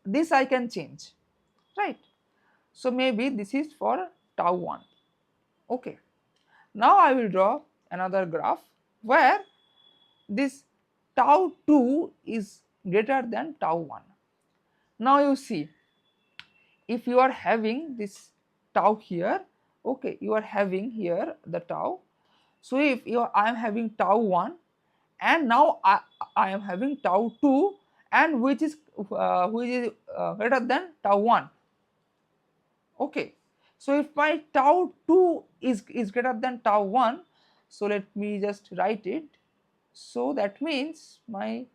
this I can change, right? So maybe this is for tau 1, okay. Now I will draw another graph where this tau 2 is greater than tau 1. Now you see, if you are having this tau here, okay, you are having here the tau. So if I am having tau 1 and now I am having tau 2, and which is greater than tau 1, okay. So if my tau 2 is greater than tau 1, so let me just write it. So that means my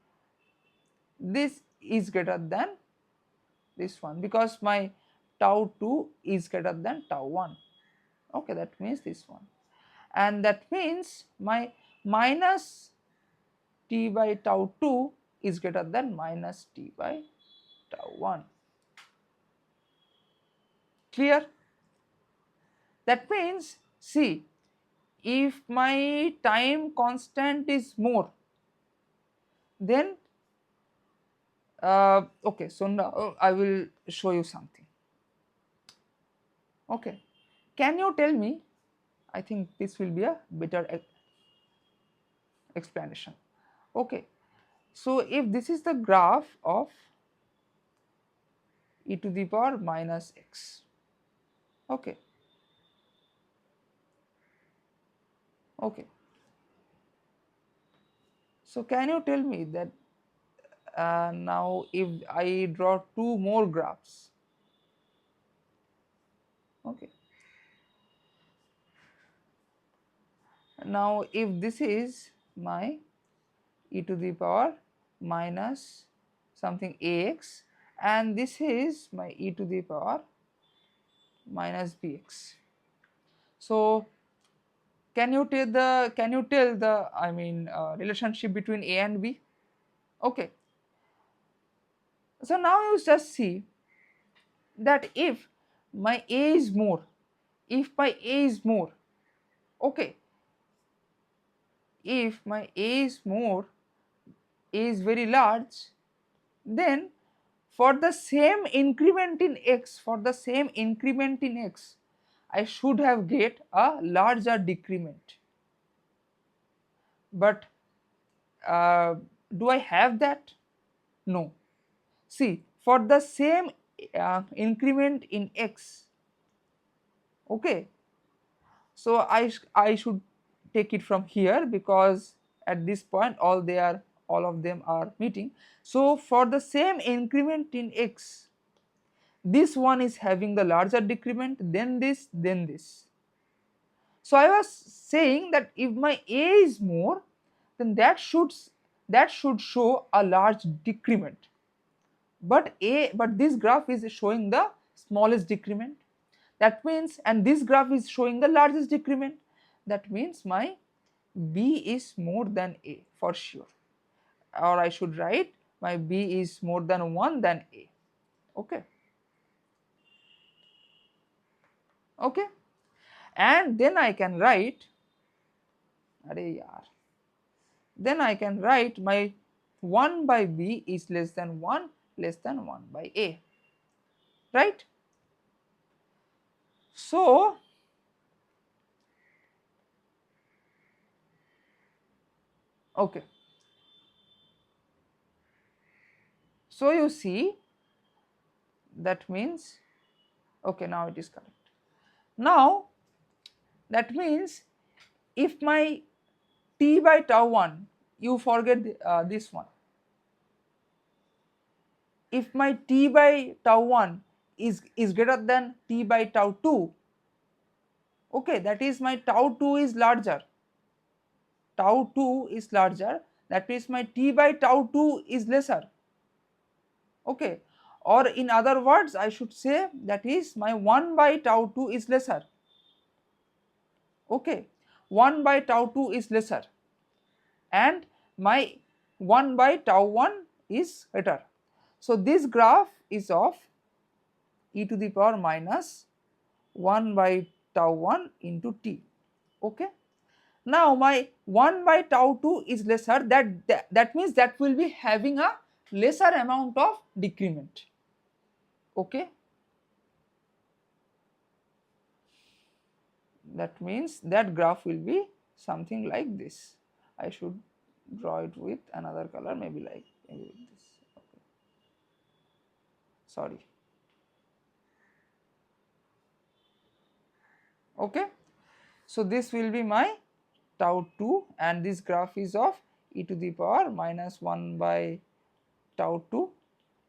this is greater than this one, because my tau 2 is greater than tau 1, okay. That means this one, and that means my minus t by tau 2 is greater than minus t by tau 1. Clear? That means, see, if my time constant is more, then okay, so now I will show you something, okay. Can you tell me, I think this will be a better explanation, okay. So if this is the graph of e to the power minus x, okay, okay. So can you tell me that now if I draw two more graphs, okay, now if this is my e to the power minus something ax, and this is my e to the power minus bx. So can you tell the I mean relationship between a and b, okay. So now you just see that if my a is more, if my a is more, okay, if my a is more, a is very large, then for the same increment in x, I should have get a larger decrement. But do I have that? No. See, for the same increment in x. Okay, so I should take it from here because at this point all of them are meeting. So for the same increment in x, this one is having the larger decrement, then this, then this. So I was saying that if my a is more, then that should show a large decrement. But this graph is showing the smallest decrement. That means, and this graph is showing the largest decrement. That means my b is more than a for sure. Or I should write my b is more than 1 than a. Okay. Okay. And then I can write, then I can write my 1 by b is less than 1 by a, right? So okay, so you see, that means, okay, now it is correct. Now that means if my t by tau 1, you forget this one, if my t by tau 1 is greater than t by tau 2, okay, that is my tau 2 is larger, tau 2 is larger, that means my t by tau 2 is lesser. Okay, or in other words I should say that is my 1 by tau 2 is lesser. Okay, 1 by tau 2 is lesser and my 1 by tau 1 is greater. So this graph is of e to the power minus 1 by tau 1 into t. Okay. Now my 1 by tau 2 is lesser, that means that will be having a lesser amount of decrement. Okay. That means that graph will be something like this. I should draw it with another color, maybe like this. Okay. Sorry. Okay. So this will be my tau 2 and this graph is of e to the power minus 1 by tau 2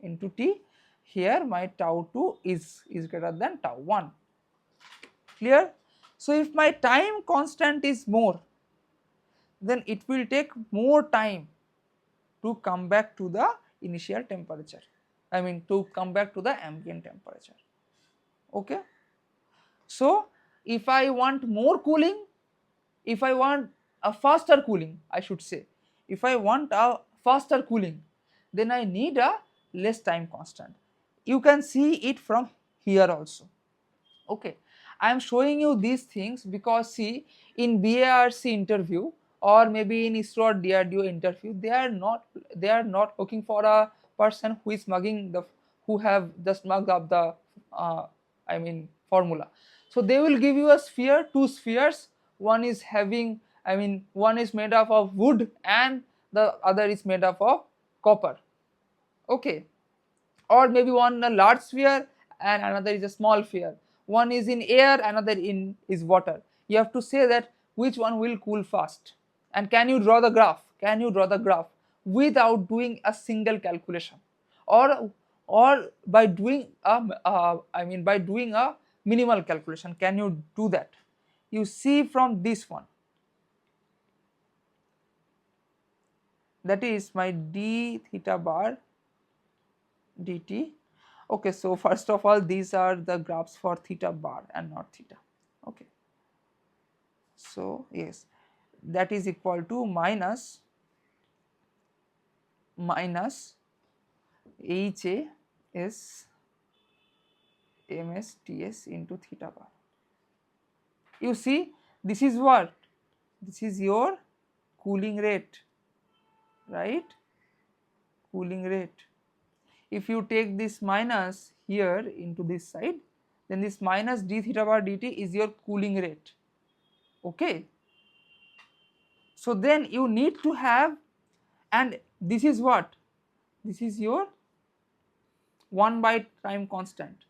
into t. Here my tau 2 is greater than tau 1. Clear? So if my time constant is more, then it will take more time to come back to the initial temperature, I mean to come back to the ambient temperature. Okay. So if I want more cooling, if I want a faster cooling, I should say, if I want a faster cooling, then I need a less time constant. You can see it from here also. Okay, I am showing you these things because see, in BARC interview or maybe in ISRO or DRDO interview, they are not looking for a person who is mugging who have just mugged up the formula. So they will give you a sphere, two spheres. One is having, one is made up of wood and the other is made up of copper. Okay, or maybe one a large sphere and another is a small sphere. One is in air, another is water. You have to say that which one will cool fast. And can you draw the graph? Can you draw the graph without doing a single calculation, or by doing a minimal calculation? Can you do that? You see from this one, that is my d theta bar dt. Okay, so first of all, these are the graphs for theta bar and not theta. Okay, so yes, that is equal to minus HA is ms ts into theta bar. You see, this is what? This is your cooling rate, right? Cooling rate. If you take this minus here into this side, then this minus d theta bar dt is your cooling rate. Okay. So then you need to have, and this is what? This is your 1 by time constant,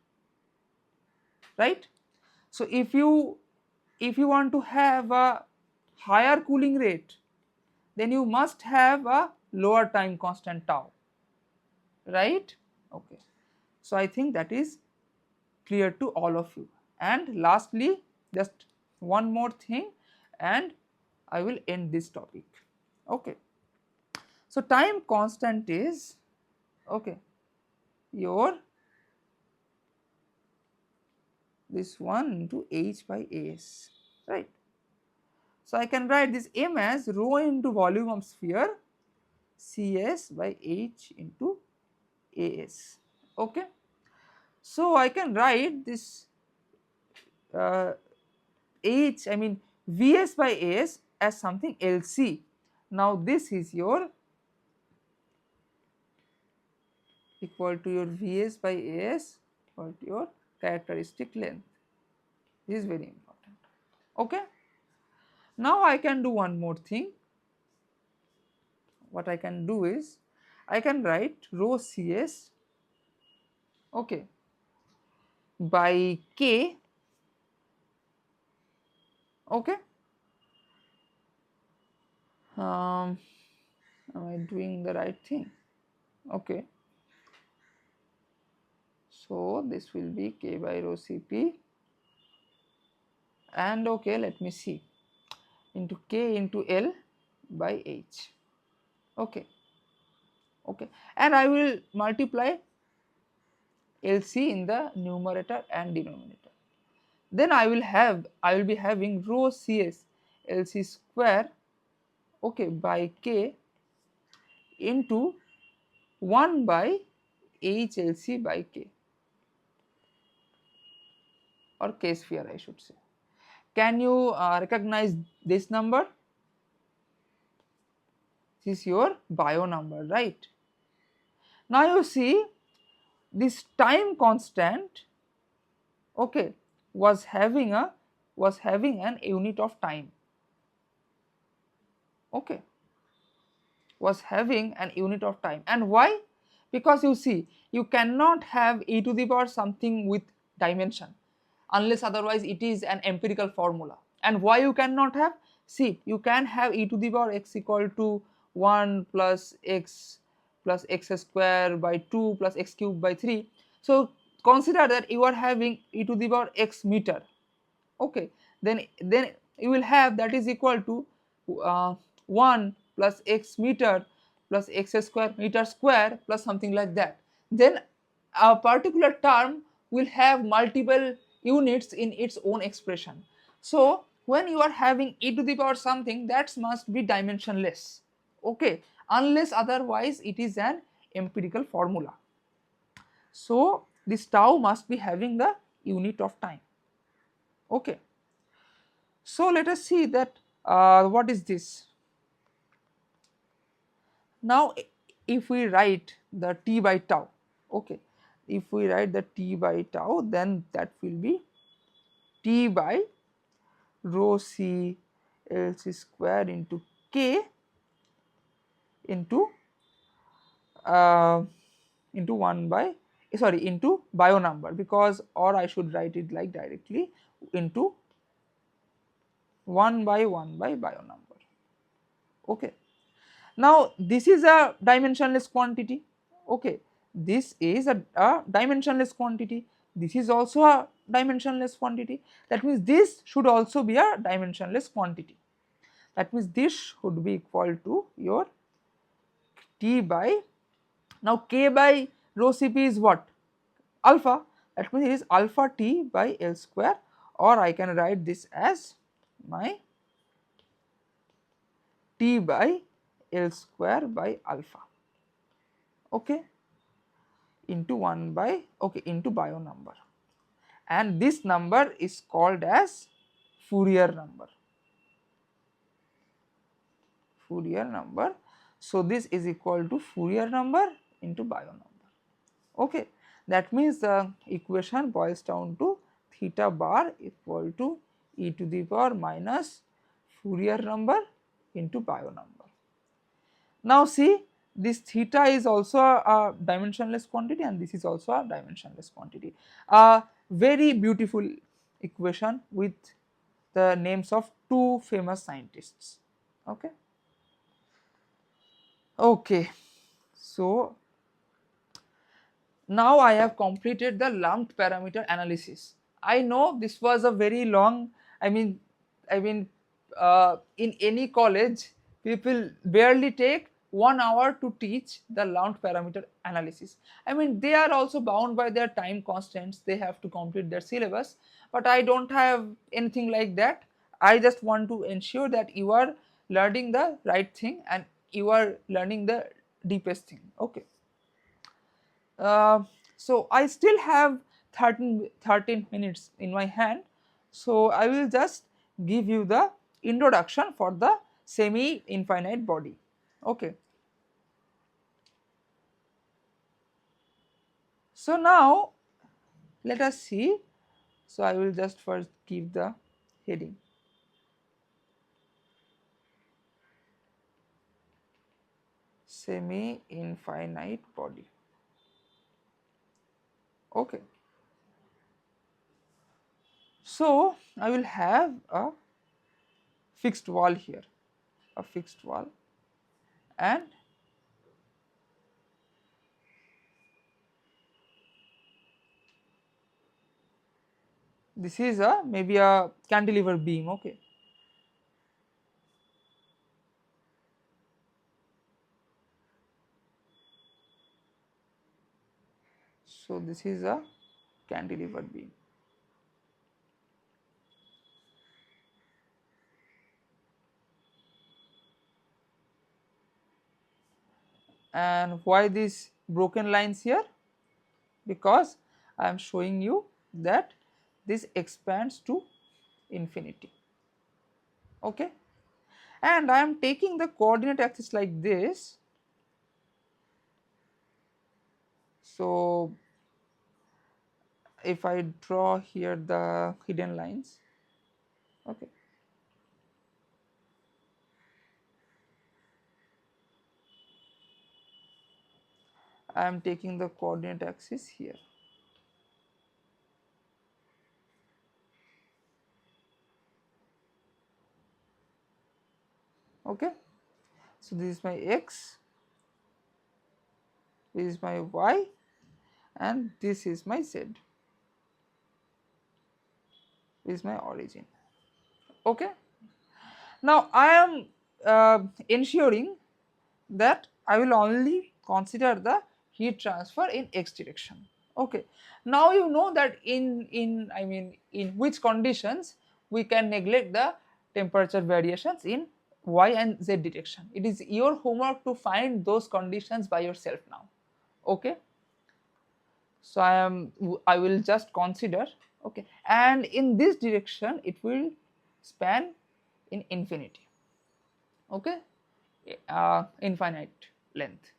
right? So if you want to have a higher cooling rate, then you must have a lower time constant tau, right? Okay, so I think that is clear to all of you. And lastly, just one more thing and I will end this topic. Okay, so time constant is, okay, your this one into h by as, right? So I can write this m as rho into volume of sphere Cs by h into as. Okay, so I can write this uh, h, I mean Vs by as something Lc. Now this is your equal to your Vs by as equal to your characteristic length. This is very important. Okay. Now I can do one more thing. What I can do is I can write rho Cs, okay, by K, okay. Am I doing the right thing? Okay. So this will be K by rho Cp, and okay, let me see, into K into L by H. Okay. Okay, and I will multiply Lc in the numerator and denominator. Then I will be having rho Cs Lc square, okay, by K into 1 by HLC by K, or K sphere I should say. Can you recognize this number? This is your bio number, right? Now you see this time constant, okay, was having an unit of time, okay, was having an unit of time. And why? Because you see, you cannot have e to the power something with dimension unless otherwise it is an empirical formula. And why you cannot have? See, you can have e to the power x equal to 1 plus x square by 2 plus x cube by 3. So consider that you are having e to the power x meter, okay, then you will have that is equal to 1 plus x meter plus x square meter square plus something like that. Then a particular term will have multiple units in its own expression. So when you are having e to the power something, that must be dimensionless, okay, unless otherwise it is an empirical formula. So this tau must be having the unit of time, okay. So let us see that what is this. Now if we write the t by tau, okay, if we write the t by tau, then that will be t by rho c Lc square into k into 1 by, sorry, into bio number, because, or I should write it like directly, into 1 by bio number, okay. Now this is a dimensionless quantity, okay, this is a dimensionless quantity, this is also a dimensionless quantity, that means this should also be a dimensionless quantity, that means this should be equal to your t by, now k by rho Cp is what? Alpha, that means it is alpha t by L square, or I can write this as my t by L square by alpha, okay, into 1 by, okay, into bio number, and this number is called as Fourier number, Fourier number. So this is equal to Fourier number into bio number, okay. That means the equation boils down to theta bar equal to e to the power minus Fourier number into bio number. Now see, this theta is also a dimensionless quantity and this is also a dimensionless quantity. A very beautiful equation with the names of two famous scientists. Okay. Okay. So now I have completed the lumped parameter analysis. I know this was a very long, I mean, I mean, in any college, people barely take 1 hour to teach the lumped parameter analysis. I mean, they are also bound by their time constraints. They have to complete their syllabus, but I don't have anything like that. I just want to ensure that you are learning the right thing and you are learning the deepest thing. Okay. Uh, so I still have 13 minutes in my hand, so I will just give you the introduction for the semi infinite body. Okay. So now let us see. So I will just first give the heading. Semi infinite body. Okay. So I will have a fixed wall here, a fixed wall, and this is a maybe a cantilever beam. Okay. So this is a cantilever beam. And why these broken lines here? Because I am showing you that this expands to infinity. Okay, and I am taking the coordinate axis like this. So if I draw here the hidden lines, okay, I am taking the coordinate axis here. Okay, so this is my x, this is my y, and this is my z, this is my origin. Okay, now I am ensuring that I will only consider the heat transfer in x direction. Okay, now you know that in which conditions we can neglect the temperature variations in y and z direction. It is your homework to find those conditions by yourself now. Okay, so I will just consider. Okay, and in this direction it will span in infinity. Okay, infinite length.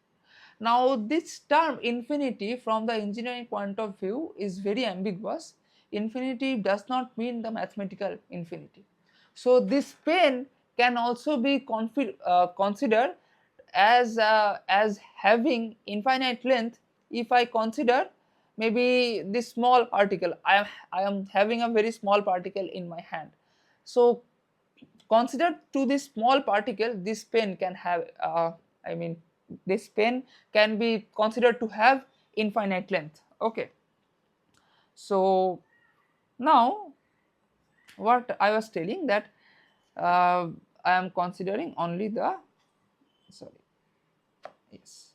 Now this term infinity from the engineering point of view is very ambiguous. Infinity does not mean the mathematical infinity. So this pen can also be considered as having infinite length if I consider maybe this small particle. I am having a very small particle in my hand. So consider to this small particle, this pen can have this pen can be considered to have infinite length. Okay, so now what I was telling that I am considering only the sorry yes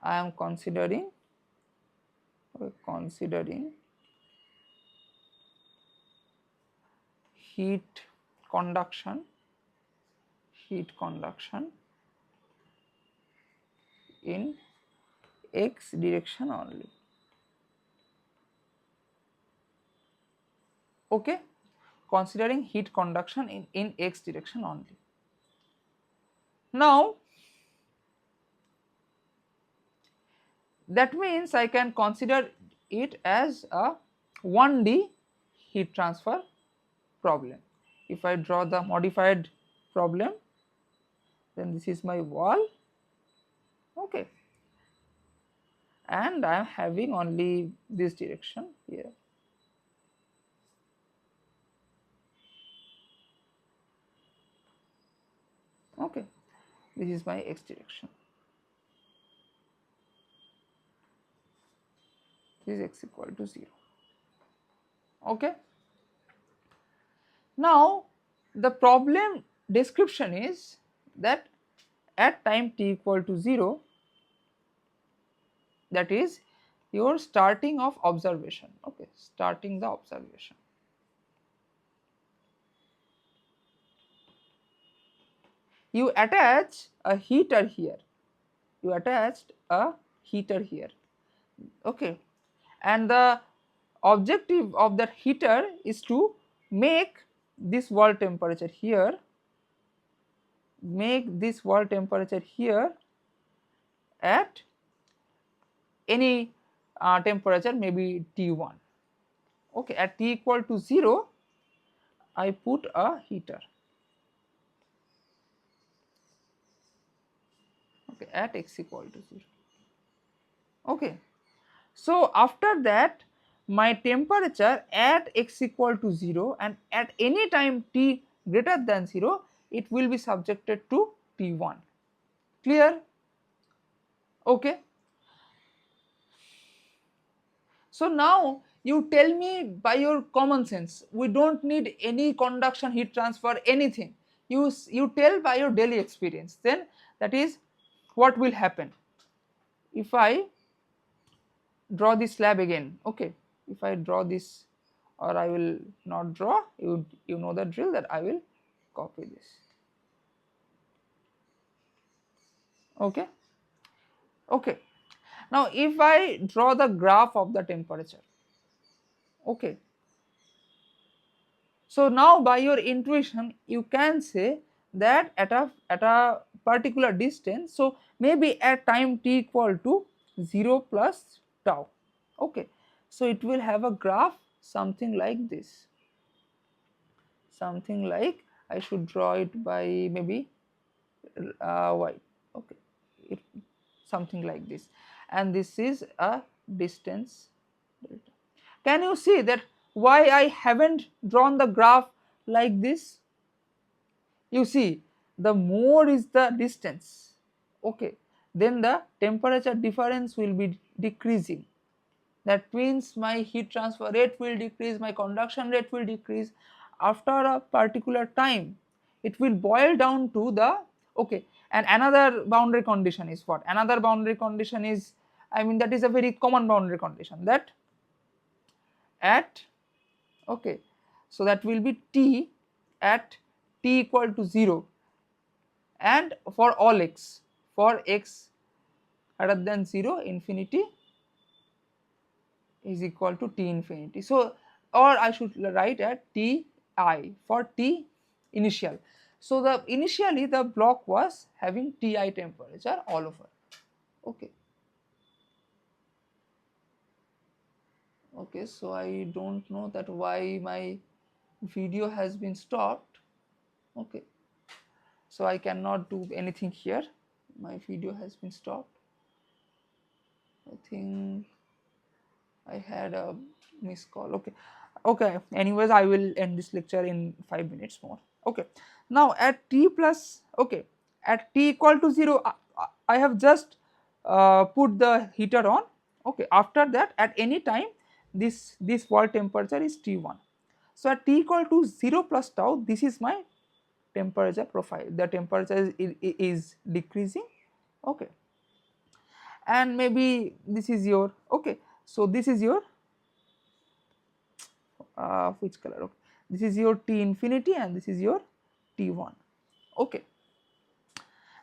I am considering heat conduction in x direction only. Okay, considering heat conduction in x direction only. Now that means I can consider it as a 1D heat transfer problem. If I draw the modified problem, then this is my wall okay, and I am having only this direction here. Okay, this is my x direction. This is x equal to 0. Okay. Now the problem description is that at time t equal to 0, that is your starting of observation. Okay, starting the observation. You attach a heater here. You attached a heater here. Okay, and the objective of that heater is to make this wall temperature here, at any temperature, maybe T1. Okay, at T equal to 0, I put a heater. Okay, at x equal to 0. Okay, so after that, my temperature at x equal to 0 and at any time t greater than 0, it will be subjected to T1. Clear? Okay. So now you tell me by your common sense, we don't need any conduction, heat transfer, anything. You tell by your daily experience, then that is what will happen. If I draw this slab again, okay, if I draw this, or I will not draw, you know the drill, that I will copy this. Okay. Okay, now if I draw the graph of the temperature, okay, so now by your intuition you can say that at a particular distance, so maybe at time t equal to 0 plus tau, okay, so it will have a graph something like this, something like, I should draw it by maybe white, okay, something like this, and this is a distance delta. Can you see that why I haven't drawn the graph like this? You see, the more is the distance, okay, then the temperature difference will be decreasing. That means my heat transfer rate will decrease, my conduction rate will decrease. After a particular time, it will boil down to the, okay, and another boundary condition is what? Another boundary condition is, I mean, that is a very common boundary condition, that at, okay, so that will be t at t equal to 0, and for all x, for x greater than 0, infinity is equal to t infinity. So, or I should write at t I for t initial. So the initially the block was having Ti temperature all over. Okay. Okay, so I don't know that why my video has been stopped. Okay, so I cannot do anything here. My video has been stopped. I think I had a missed call. Okay, okay. Anyways, I will end this lecture in 5 minutes more. Okay. Now at t plus, okay, at t equal to 0, I have just put the heater on. Okay. After that, at any time, this wall temperature is T1. So at t equal to 0 plus tau, this is my temperature profile. The temperature is decreasing. Okay. And maybe this is your, okay, so this is your which color, okay, this is your T infinity and this is your T1. Okay.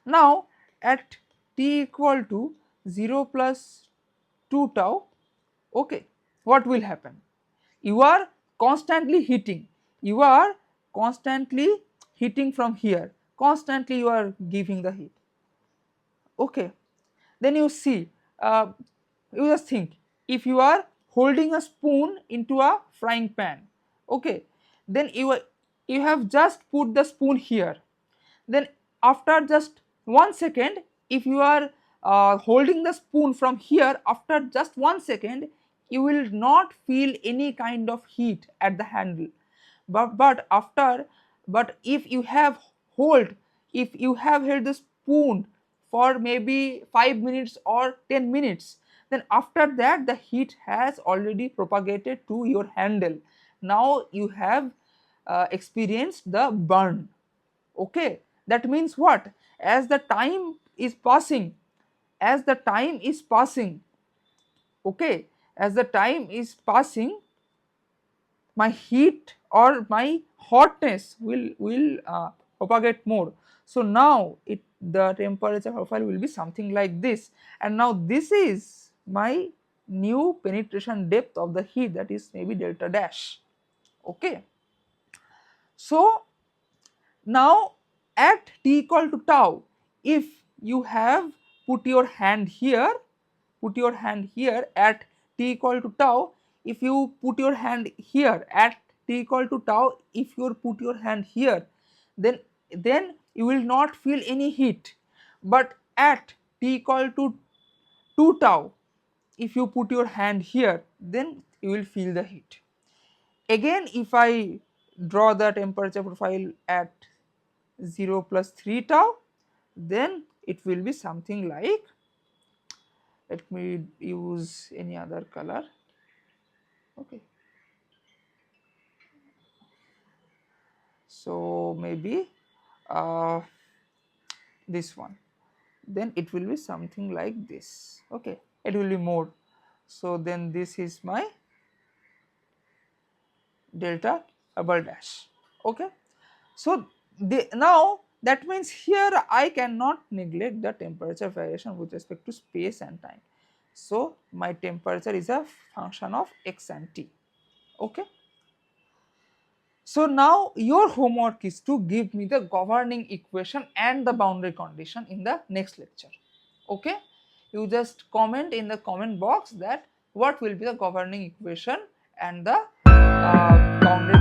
Now at t equal to 0 plus 2 tau, okay, what will happen? You are constantly heating, you are constantly heating from here, constantly you are giving the heat. Okay, then you see, you just think, if you are holding a spoon into a frying pan, okay, then you have just put the spoon here, then after just 1 second, if you are holding the spoon from here, after just 1 second you will not feel any kind of heat at the handle. But if you have held the spoon for maybe 5 minutes or 10 minutes, then after that the heat has already propagated to your handle. Now you have experienced the burn. Okay, that means what? As the time is passing, as the time is passing, okay, as the time is passing, my heat or my hotness will propagate more. So now the temperature profile will be something like this, and now this is my new penetration depth of the heat, that is maybe delta dash. Okay, so now at t equal to tau, if you have put your hand here, at t equal to tau, if you put your hand here at t equal to tau, if you put your hand here, then you will not feel any heat. But at t equal to 2 tau, if you put your hand here, then you will feel the heat. Again, if I draw the temperature profile at 0 plus 3 tau, then it will be something like, let me use any other color. Okay, so maybe this one, then it will be something like this. Okay, it will be more. So then this is my delta double dash. Okay, so now that means here I cannot neglect the temperature variation with respect to space and time. So my temperature is a function of x and t. Okay. So now your homework is to give me the governing equation and the boundary condition in the next lecture. Okay, you just comment in the comment box that what will be the governing equation and the boundary